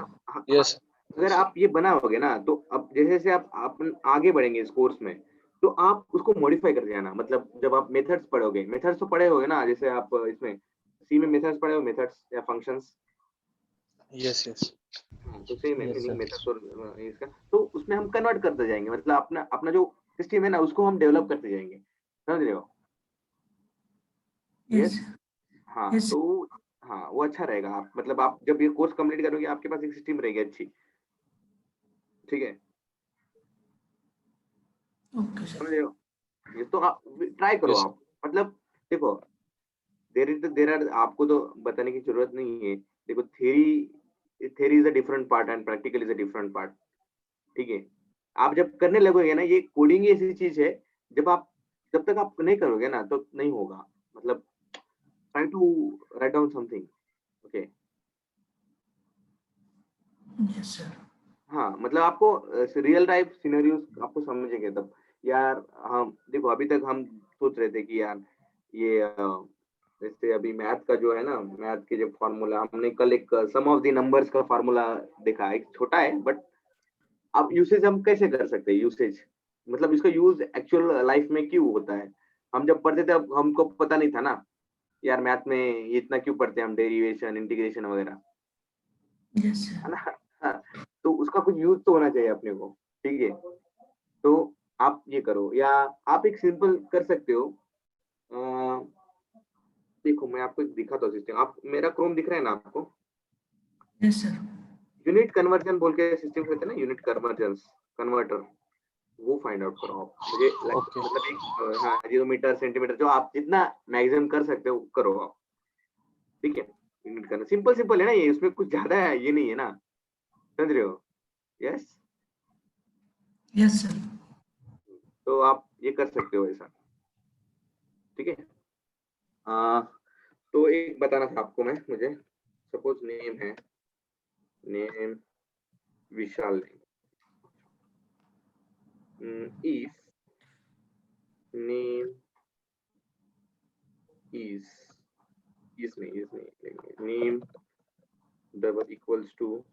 यस। अगर आप ये बनाओगे ना, तो अब जैसे जैसे आप आगे बढ़ेंगे इस कोर्स में, तो आप उसको मॉडिफाई कर जाना। मतलब जब आप मेथड्स पढ़ोगे, मेथड्स तो पढ़े होगे ना, जैसे आप इसमें सी में मेथड्स पढ़े हो, मेथड्स या फंक्शंस। Yes yes. हाँ, तो सेम है यस मीनिंग सर। मेथड्स और इसका। तो उसमें हम कन्वर्ट करते जाएंगे, मतलब अपना अपना जो सिस्टम है ना, उसको हम डेवलप करते जाएंगे। समझ रहे हो? Yes yes. हाँ यस। तो हाँ, वो अच्छा रहेगा। आप मतलब आप जब ये कोर्स कंप्लीट करोगे, आपके पास एक सिस्टम रहेगी अच्छी। ठीक है, ओके समझ सर। रहे हो? ये तो आप ट्राई करो यस। आप। मतलब देखो, देर आर, आपको तो बताने की जरूरत नहीं है। देखो, theory theory is a different part and practical is a different part. ठीक है, आप जब करने लगोगे ना, ये कोडिंग ही ऐसी चीज है, जब आप जब तक आप नहीं करोगे ना तो नहीं होगा। मतलब try to write down something. Okay, yes sir. हाँ मतलब आपको रियल लाइफ सिनेरियोस आपको समझेंगे तब। यार हम देखो, अभी तक हम सोच रहे थे कि यार ये जैसे अभी मैथ का जो है ना, मैथ के जो फॉर्मूला, हमने कल एक सम ऑफ द नंबर्स का फॉर्मूला देखा, एक छोटा है बट अब यूसेज हम कैसे कर सकते हैं, यूसेज मतलब इसका यूज एक्चुअल लाइफ में क्यों होता है। हम जब पढ़ते थे, अब हमको पता नहीं था ना यार, मैथ में ये इतना क्यों पढ़ते हैं हम, डेरिवेशन इंटीग्रेशन वगैरह, यस सर। है ना? हाँ, तो उसका कुछ यूज तो होना चाहिए अपने को। ठीक है, तो आप ये करो, या आप एक सिंपल कर सकते हो। अ, देखो मैं आपको एक दिखाता हूँ सिस्टम। आप मेरा क्रोम दिख रहा है ना आपको? Yes sir. यूनिट कन्वर्जन बोल के सिस्टम कहते हैं ना, यूनिट कन्वर्जन कन्वर्टर, वो फाइंड आउट करो आप मुझे। ओके। मतलब एक हाँ, 0 मीटर सेंटीमीटर जो आप जितना मैक्सिमम कर सकते हो करो आप। ठीक है, यूनिट करना सिंपल सिंपल है ना, ये उसमें कुछ ज्यादा है ये नहीं है ना। समझ रहे हो? यस। Yes sir. तो आप ये कर सकते हो ऐसा। ठीक है, आ, तो एक बताना था आपको मैं, मुझे सपोज नेम है, name Vishal, if name is is नहीं name double equals to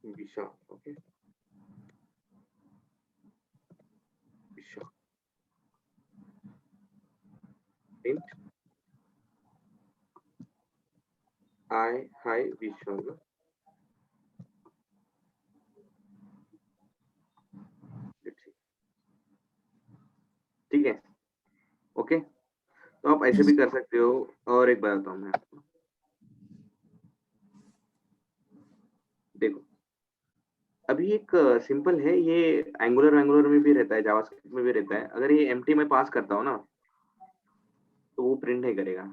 Vishal. Okay, Vishal int hi Vishal. Let's see. ठीक है, ओके, तो आप ऐसे यस। भी कर सकते हो। और एक बताता हूँ मैं आपको, देखो अभी एक सिंपल है ये, एंगुलर एंगुलर में भी रहता है, जावास्क्रिप्ट में भी रहता है। अगर ये एम्प्टी में पास करता हूँ ना, तो वो प्रिंट नहीं करेगा,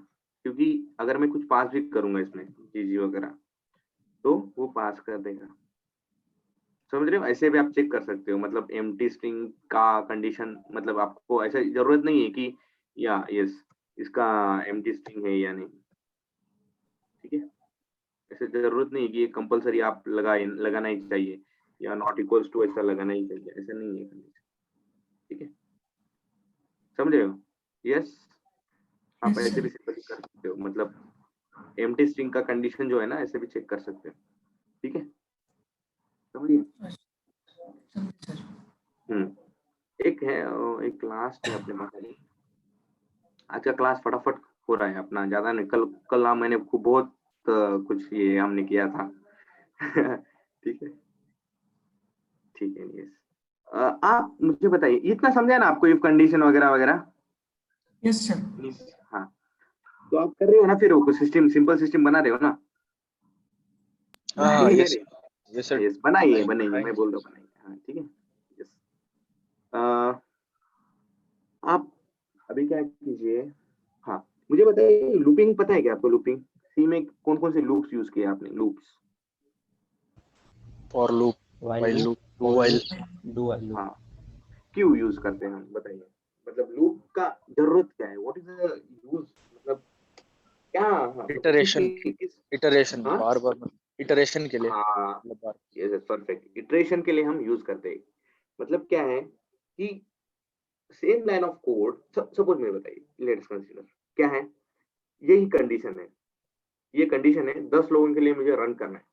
क्योंकि अगर मैं कुछ पास भी करूंगा इसमें जीजी वगैरह, तो वो पास कर देगा। समझ रहे हो? ऐसे भी आप चेक कर सकते हो। मतलब एम्प्टी स्ट्रिंग का कंडीशन, मतलब आपको ऐसा जरूरत नहीं है कि या यस इसका एम्प्टी स्ट्रिंग है या नहीं, ठीक है। ऐसे जरूरत नहीं कि ये कंपलसरी आप लगाना ही चाहिए या नॉट इक्वल्स टू ऐसा लगाना ही चाहिए, ऐसा नहीं है, ठीक है, समझ रहे हो? यस आप Yes, ऐसे sir. भी सिंपली कर सकते हो, मतलब एम्प्टी स्ट्रिंग का कंडीशन जो है ना ऐसे भी चेक कर सकते हो, ठीक है, समझिए। समझे सर. एक है एक लास्ट है अपने पास अभी। आज का क्लास फटाफट हो रहा है अपना, ज्यादा नहीं, कल कल मैंने खूब बहुत कुछ ये हमने किया था ठीक है, ठीक है, यस। आप मुझे बताइए, इतना समझा ना आपको, इफ कंडीशन वगैरह वगैरह? Yes, sir. हाँ, तो आप कर रहे हो ना फिर, वो सिस्टम सिंपल सिस्टम बना रहे हो ना? हाँ बना हाँ नहीं यस रहे? यस सर यस बनाइए बनाइए, मैं बोल रहा हूँ बनाइए, हाँ ठीक है, यस। आप अभी क्या कीजिए, हाँ मुझे बताइए लूपिंग पता है क्या आपको? लूपिंग सी में कौन कौन से लूप्स यूज किए आपने? Loops, for loop, while while loop, loop, for do while. loop, do while loop. हाँ क्यों यूज करते हैं हम, बताइए, मतलब लूप का जरूरत क्या है, व्हाट इज द यूज, मतलब क्या, हाँ, इटरेशन, इटरेशन हाँ बार बार, इटरेशन के लिए, हाँ मतलब बार। यस परफेक्ट, इटरेशन के लिए हम यूज करते हैं। मतलब क्या है कि same line of code, suppose मैं बताइए, लेट्स कंसीडर क्या है, यही कंडीशन है, ये कंडीशन है 10 लोगों के लिए मुझे रन करना है,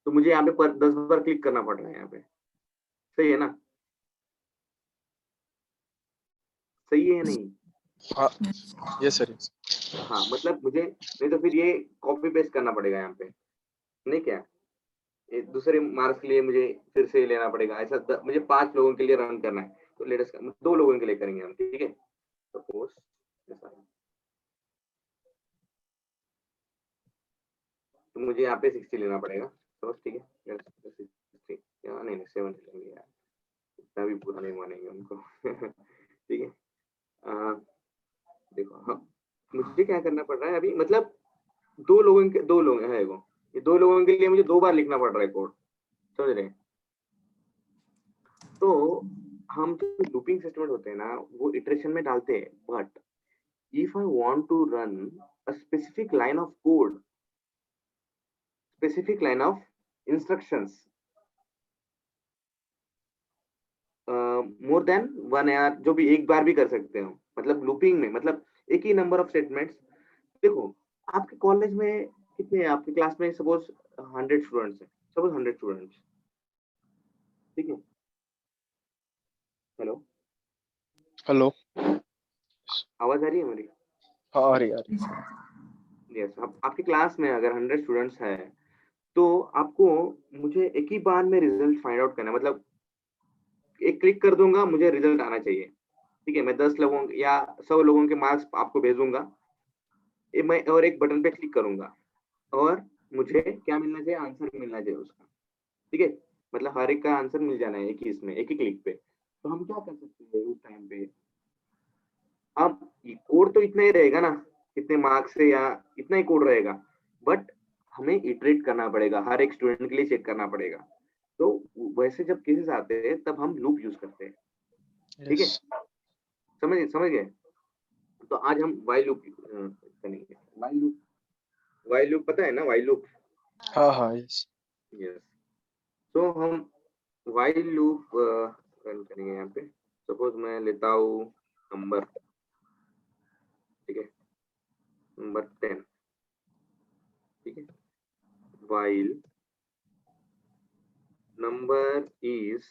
तो मुझे यहाँ पे 10 बार क्लिक करना पड़ रहा है यहाँ पे, सही है ना? सही है या नहीं? हाँ Yes. Yes sir. हाँ मतलब मुझे, नहीं तो फिर ये कॉपी पेस्ट करना पड़ेगा यहाँ पे, नहीं क्या, ये दूसरे मार्क्स के लिए मुझे फिर से लेना पड़ेगा, ऐसा मुझे 5 लोगों के लिए रन करना है, तो लेटेस्ट 2 लोगों के लिए करेंगे हम, ठीक है, सपोज तो मुझे यहाँ पे 60 लेना पड़ेगा, तो ठीक है, 60 नहीं नहीं 70 लेंगे यार, इतना भी पूरा नहीं मानेंगे उनको ठीक है, देखो हाँ, मुझे क्या करना पड़ रहा है अभी, मतलब 2 लोग हैं वो, ये 2 लोगों के लिए मुझे 2 बार लिखना पड़ रहा है कोड, समझ रहे हैं? तो हम जो लूपिंग सिस्टम होते हैं ना वो इटरेशन में डालते हैं, but if I want to run a specific line of code, specific line of instructions more than 1 यार, जो भी एक बार भी कर सकते हो, मतलब लूपिंग में, मतलब एक ही नंबर ऑफ स्टेटमेंट्स। देखो आपके कॉलेज में कितने हैं, आपके क्लास में सपोज 100 स्टूडेंट्स हैं, सपोज 100 स्टूडेंट्स, ठीक है, हेलो, हेलो, आवाज आ रही है हमारी? हाँ अरे यार, Yes, sir. यस, आपके क्लास में अगर 100 स्टूडेंट्स है तो आपको, मुझे एक ही बार में रिजल्ट फाइंड आउट करना है, मतलब एक क्लिक कर दूंगा मुझे रिजल्ट आना चाहिए, ठीक है, मैं 10 लोगों या 100 लोगों के मार्क्स आपको भेजूंगा, मैं और एक बटन पे क्लिक करूंगा और मुझे क्या मिलना चाहिए, आंसर मिलना चाहिए उसका, ठीक है, मतलब हर एक का आंसर मिल जाना है एक ही इसमें, एक ही क्लिक पे। तो हम क्या कर सकते हैं उस टाइम पे, अब कोड तो इतना ही रहेगा ना, कितने मार्क्स से या इतना ही कोड रहेगा, बट हमें इटरेट करना पड़ेगा, हर एक स्टूडेंट के लिए चेक करना पड़ेगा, तो वैसे जब केसेस आते हैं तब हम लूप यूज करते हैं, ठीक है, यस समझ समझ गए? तो आज हम वाइल लूप करेंगे, वाइल लूप पता है ना, वाइल लूप? हाँ हाँ यस यस, तो हम वाइल लूप रन करेंगे यहाँ पे, सपोज मैं लेता हूँ नंबर, ठीक है, नंबर 10, ठीक है, वाइल नंबर इज,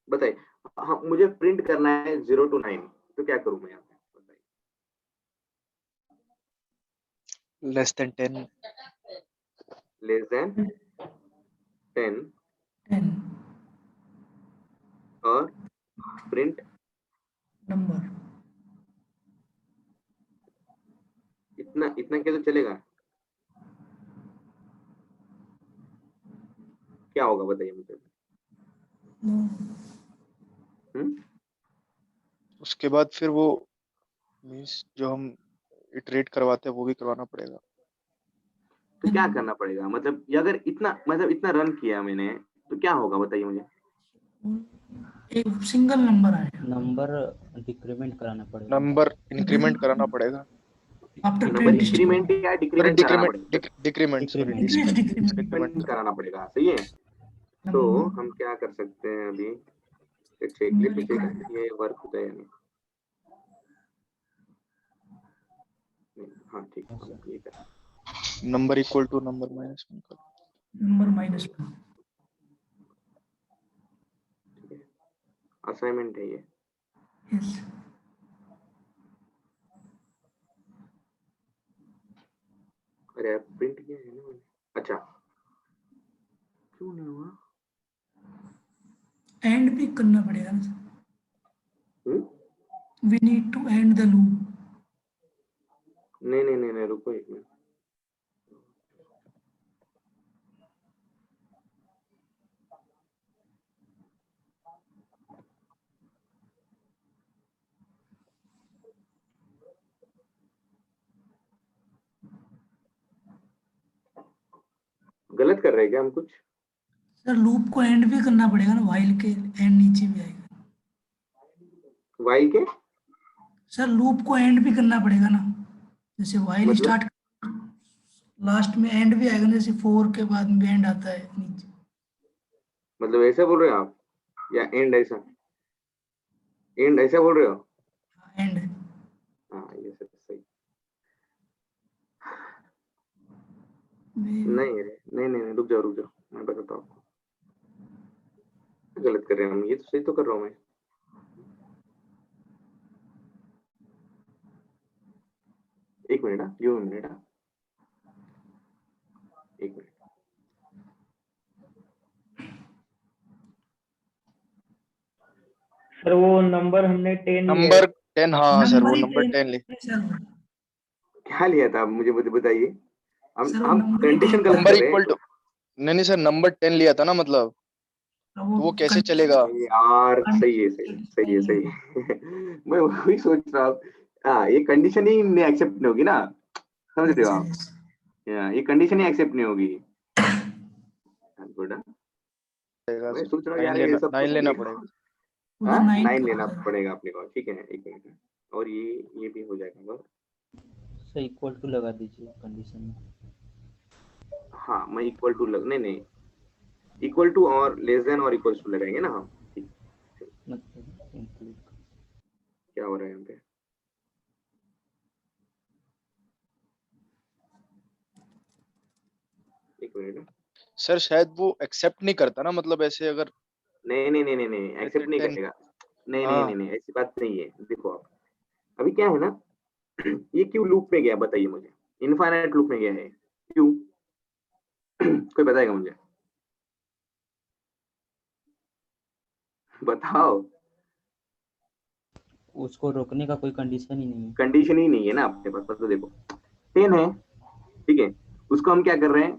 बताइए, हाँ मुझे प्रिंट करना है 0 to 9, तो क्या करूँ मैं यहाँ पे, बताइए? लेस देन 10, लेस देन 10 10 और प्रिंट, number. इतना इतना क्या तो चलेगा, क्या होगा बताइए मुझे? No. उसके बाद फिर वो मीन्स जो हम इटरेट करवाते हैं वो भी करवाना पड़ेगा। तो क्या करना पड़ेगा, मतलब ये अगर इतना, मतलब इतना रन किया मैंने तो क्या होगा बताइए मुझे? एक सिंगल नंबर आएगा नंबर डिक्रीमेंट कराना पड़ेगा। नंबर इंक्रीमेंट कराना पड़ेगा। After number 20 step. इंक्रीमेंट या सॉरी डिक्रीमेंट कराना पड़ेगा? Decrement sorry Decrement. Decrement decrement कराना पड़ेगा, सही है। तो हम क्या कर सकते हैं अभी, चेकलिस्ट चेक करें ये वर्क होता है या नहीं। हाँ ठीक है, हम ये करें। Number equal to number minus 1 कर। नंबर -1। ठीक है, असाइनमेंट है ये। यस अरे यार प्रिंट किया है ना मैंने। अच्छा क्यों नहीं हुआ? एंड भी करना पड़ेगा ना। हम्म? We need to end the loop. नहीं रुको एक मिनट। गलत कर रहे हैं क्या हम कुछ? सर लूप को एंड भी करना पड़ेगा ना, व्हाइल के एंड नीचे भी आएगा। वाई के सर लूप को एंड भी करना पड़ेगा ना, जैसे व्हाइल मतलब? स्टार्ट लास्ट में एंड भी आएगा ना, जैसे 4 के बाद में एंड आता है नीचे। मतलब ऐसा बोल रहे हो आप, या एंड ऐसा? एंड ऐसा बोल रहे हो? एंड हाँ ये सब सही। नहीं रे, नहीं रुक जाओ मैं बताता हूँ आपको। गलत कर रहे हैं हम, ये तो सही तो कर रहा हूँ मैं। एक मिनट हाँ, गिव मिनट हाँ, एक मिनट। सर वो नंबर हमने 10 लिया नंबर है। 10, हाँ सर वो ही नंबर 10 ले। सर क्या लिया था मुझे बताइए। सर वो हम नंबर ही कंडीशन गलत नंबर कर रहे इक्वल हैं। टू, नहीं सर नंबर 10 लिया था ना, मतलब तो वो कैसे चलेगा? यार सही है सही है। मैं वही सोच रहा हूँ। हाँ ये कंडीशन ही नहीं एक्सेप्ट नहीं होगी ना, समझ रहे हो आप? ये कंडीशन ही एक्सेप्ट नहीं होगी। गुड। मैं सोच रहा हूँ यार ये सब 9 तो लेना ये पड़ेगा। उधर 9 9 लेना पड़ेगा अपने को, ठीक है एक मिनट। और ये भी हो जाएगा। सर इक्वल टू लगा दीजिए कंडीशन में। हाँ मैं इक्वल टू नहीं इक्वल टू और लेस देन और इक्वल टू लगाएंगे ना हम। ठीक, मतलब इंक्लूड। क्या हो रहा है यहाँ पे? एक मिनट। सर शायद वो एक्सेप्ट नहीं करता ना, मतलब ऐसे अगर नहीं एक्सेप्ट नहीं 10, करेगा। हाँ नहीं ऐसी बात नहीं है। देखो आप अभी क्या है ना, ये क्यों लूप में गया बताइए मुझे। इनफाइनाइट लूप में गया है क्यों? कोई बताएगा मुझे, बताओ। उसको रोकने का कोई कंडीशन ही नहीं है। कंडीशन ही नहीं है ना अपने पास। तो देखो 10 है, ठीक है, उसको हम क्या कर रहे हैं,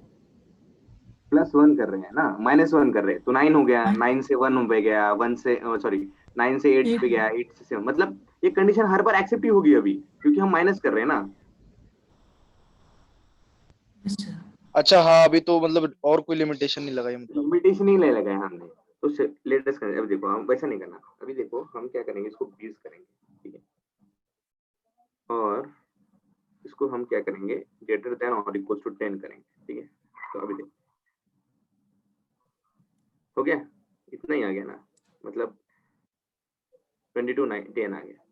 +1 कर रहे हैं ना, -1 कर रहे हैं, तो 9 हो गया, 9 से 1 पे गया, 1 से सॉरी 9 से 8 पे गया, 8 से 7, मतलब ये कंडीशन हर बार एक्सेप्ट ही होगी अभी, क्योंकि हम माइनस कर रहे हैं ना। अच्छा हाँ, अभी तो मतलब और कोई लिमिटेशन नहीं लगाई मतलब। लिमिटेशन ही नहीं लगाए हमने, तो लेटेस्ट करें। अभी देखो हम वैसा नहीं करना। अभी देखो हम क्या करेंगे, इसको 20 करेंगे, ठीक है, और इसको हम क्या करेंगे, ग्रेटर देन और इक्वल टू 10 करेंगे, ठीक है। तो अभी देखो हो गया, इतना ही आ गया ना, मतलब 22 10 आ गया,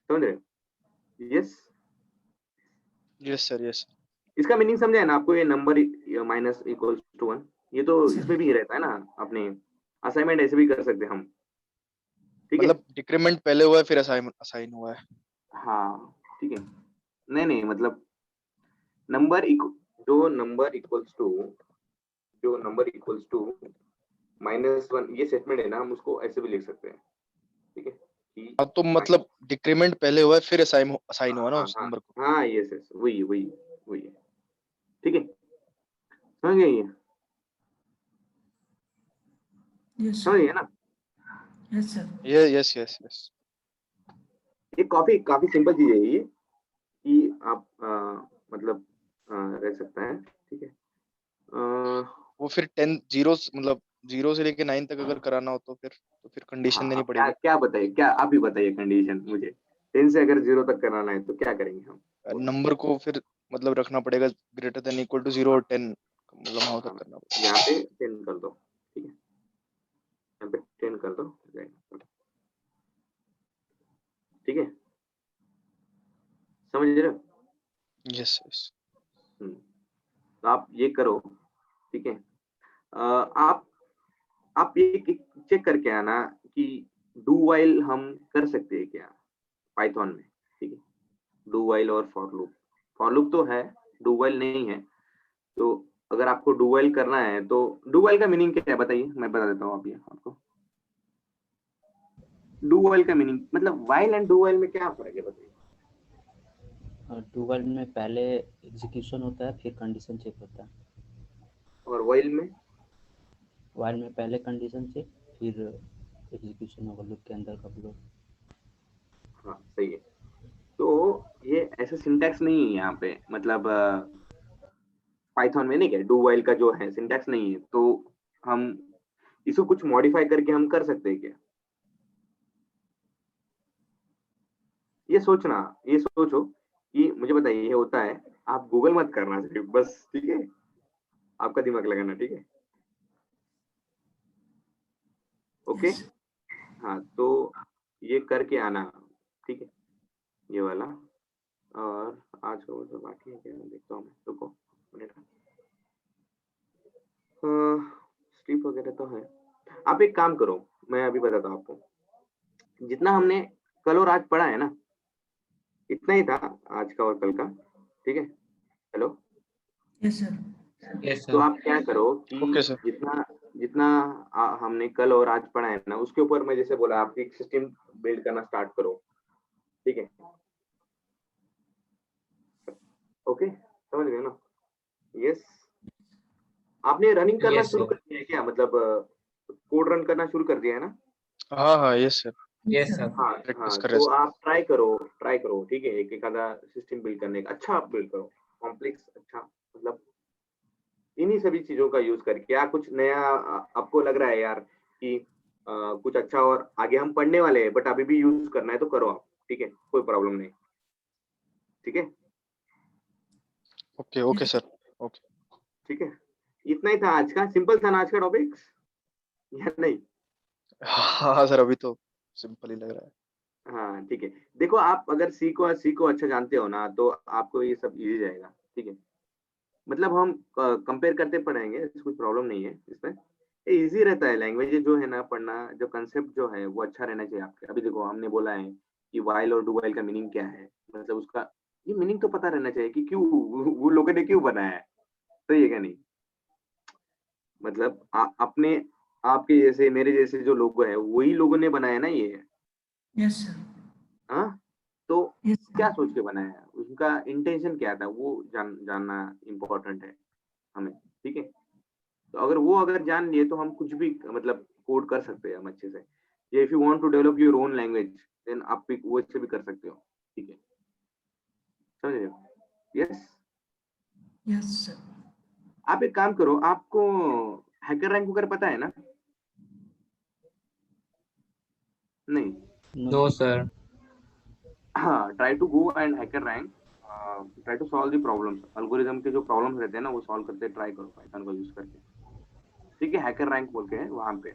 समझ रहे हो? Yes, yes sir yes. इसका मीनिंग समझा है ना आपको? ये नंबर माइनस इक्वल टू 1, ये तो इसमें भी रहता है ना, अपने असाइनमेंट ऐसे भी कर सकते हैं हम, ठीक है। मतलब डिक्रीमेंट पहले हुआ है फिर असाइन हुआ है। हाँ ठीक है, नहीं मतलब नंबर जो नंबर इक्वल्स टू -1, ये स्टेटमेंट है ना, हम उसको ऐसे भी लिख सकते हैं, ठीक है कि हाँ तो मतलब डिक्रीमेंट पहले हुआ है फिर असाइन हुआ ना उस नंबर को। हाँ यस वही है, ठीक है, समझ गए? ये समझ गए ना? Yes sir. ये यस यस यस। ये काफी सिंपल चीज है ये, कि आप मतलब रह सकता है, ठीक है। वो फिर 10 जीरो मतलब 0 से लेके 9 तक अगर कराना हो तो फिर कंडीशन देनी हाँ, क्या पड़ेगी। क्या बताइए, क्या आप ही बताइए कंडीशन मुझे। 10 से अगर 0 तक कराना है तो क्या करेंगे हम? नंबर को फिर मतलब रखना पड़ेगा ग्रेटर देन इक्वल टू 0 और 10, मतलब वहां तक हाँ, करना पड़ेगा। यहाँ पे 10 कर दो, ठीक है, यहाँ पे 10 कर दो, ठीक है, समझ रहे हो? Yes yes. तो आप ये करो, ठीक है। आप ये चेक करके आना कि डू वाइल हम कर सकते हैं क्या पाइथन में, ठीक है। डू वाइल और फॉर लूप तो है, डू वाइल नहीं है। तो अगर आपको डू वाइल करना है तो डू वाइल का मीनिंग क्या है बताइए, मैं बता देता हूँ अभी आपको। डू वाइल का मीनिंग मतलब वाइल एंड डू वाइल में क्या फर्क है बताइए। डू वाइल में पहले एग्जीक्यूशन होता है, फिर कंडीशन चेक होता है। और वाइल में? वाइल में पहले कंडीशन चेक, फिर एग्जीक्यूशन होगा लूप के अंदर का ब्लॉक। हाँ सही है। तो ये ऐसा सिंटैक्स नहीं है यहाँ पे, मतलब पाइथन में नहीं, क्या डू वाइल का जो है सिंटैक्स नहीं है, तो हम इसको कुछ मॉडिफाई करके हम कर सकते हैं क्या? ये सोचना, ये सोचो कि मुझे बताइए ये होता है। आप गूगल मत करना सिर्फ बस, ठीक है, आपका दिमाग लगाना, ठीक है, ओके। Yes. हाँ तो ये करके आना, ठीक है, ये वाला। और आज का वो तो बाकी है क्या, मैं देखता हूँ, मैं रुको मिनट। स्लीप वगैरह तो है। आप एक काम करो, मैं अभी बताता हूँ आपको। जितना हमने कल और आज पढ़ा है ना, इतना ही था आज का और कल का, ठीक है। हेलो। Yes, sir. Yes, तो sir. आप क्या करो कि ओके सर। जितना जितना हमने कल और आज पढ़ा है ना, उसके ऊपर मैं जैसे बोला आप एक सिस्टम बिल्ड करना स्टार्ट करो, ठीक है, ओके, समझ गए ना? यस। आपने रनिंग करना Yes, शुरू sir. कर दिया है क्या, मतलब कोड रन करना शुरू कर दिया है ना? हाँ हाँ yes sir, Yes, Yes, sir. sir. हाँ प्रैक्टिस हाँ, कर रहे तो सर। आप ट्राई करो, ठीक है, एक आधा सिस्टम बिल्ड करने का, अच्छा आप बिल्ड करो, कॉम्प्लेक्स, अच्छा, मतलब इन्हीं सभी चीजों का यूज करके या कुछ नया आपको लग रहा है यार कि कुछ अच्छा और आगे हम पढ़ने वाले हैं बट अभी भी यूज करना है तो करो आप, ठीक है, कोई प्रॉब्लम नहीं, ठीक है, ओके ओके सर। ओके। ठीक है। इतना ही था आज का, सिंपल था ना आज का टॉपिक, या नहीं? हाँ सर, अभी तो सिंपल ही लग रहा है। हाँ ठीक है। देखो आप अगर सी को अच्छा जानते हो ना तो आपको ये सब इजी जाएगा, ठीक है। मतलब हम कंपेयर करते पढ़ेंगे, इसमें कोई प्रॉब्लम नहीं है इसमें, ये इजी रहता है। लैंग्वेज जो है ना पढ़ना, जो कंसेप्ट जो है वो अच्छा रहना चाहिए आपके। अभी देखो हमने बोला है कि वाइल और डू वाइल का मीनिंग क्या है, मतलब उसका ये मीनिंग तो पता रहना चाहिए कि क्यों वो लोगों ने क्यों बनाया है, सही है क्या नहीं? मतलब अपने आपके जैसे मेरे जैसे जो लोग हैं वही लोगों ने बनाया ना ये, Yes, sir. हाँ। तो Yes, क्या sir. सोच के बनाया है, उनका इंटेंशन क्या था, वो जानना इम्पोर्टेंट है हमें, ठीक है। तो अगर जान लिए तो हम कुछ भी मतलब कोड कर सकते हैं हम अच्छे से। या if you want to develop your own language then आप भी वो इससे भी कर सकते हो, ठीक है, समझ रहे हो? यस। Yes, sir. आप एक काम करो, आपको हैकर रैंक वगैरह पता है ना? नहीं? No No, sir. sir. हाँ, try to go and HackerRank, try to solve the problems, algorithm के जो प्रॉब्लम्स रहते हैं ना वो सॉल्व करते ट्राई करो पाइथन को यूज करके, ठीक है। हैकर रैंक बोल के है वहां पे,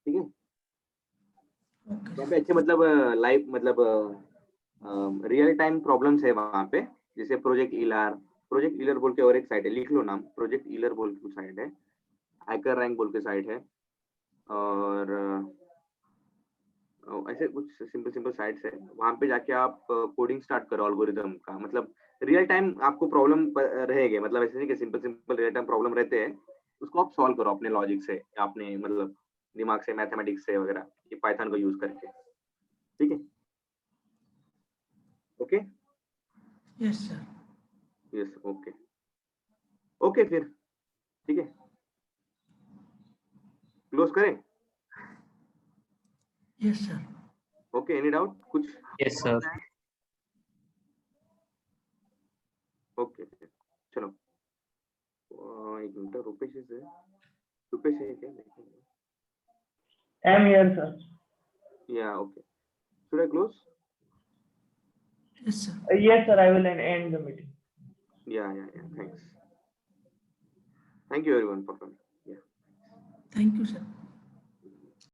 ठीक है। Okay. वहाँ पे अच्छे मतलब लाइव मतलब रियल टाइम प्रॉब्लम्स है वहाँ पे, जैसे प्रोजेक्ट ईलर बोल के और एक साइट है, लिख लो नाम, प्रोजेक्ट ईलर बोल के साइट है, हैकर रैंक बोल के साइट है, और ऐसे कुछ सिंपल सिंपल साइट्स है। वहाँ पे जाके आप कोडिंग स्टार्ट करो एल्गोरिदम का, मतलब रियल टाइम आपको प्रॉब्लम रहेंगे, मतलब ऐसे नहीं कि simple simple real time problem रहते हैं, उसको आप सॉल्व करो अपने लॉजिक से, अपने मतलब दिमाग से, मैथमेटिक्स से वगैरह, ये पाइथन को यूज करके, ठीक है, okay. Yes, sir. Yes, okay, okay फिर, ठीक है, क्लोज करें? Yes, sir. Okay, any doubt कुछ? Yes, sir. ओके चलो, एक मिनट रुपेश से रुपेश है क्या? I'm here, sir. Yeah, okay. Should I close? Yes, sir. Yes, sir. I will end the meeting. Yeah. Thanks. Thank you everyone for coming. Yeah. Thank you, sir.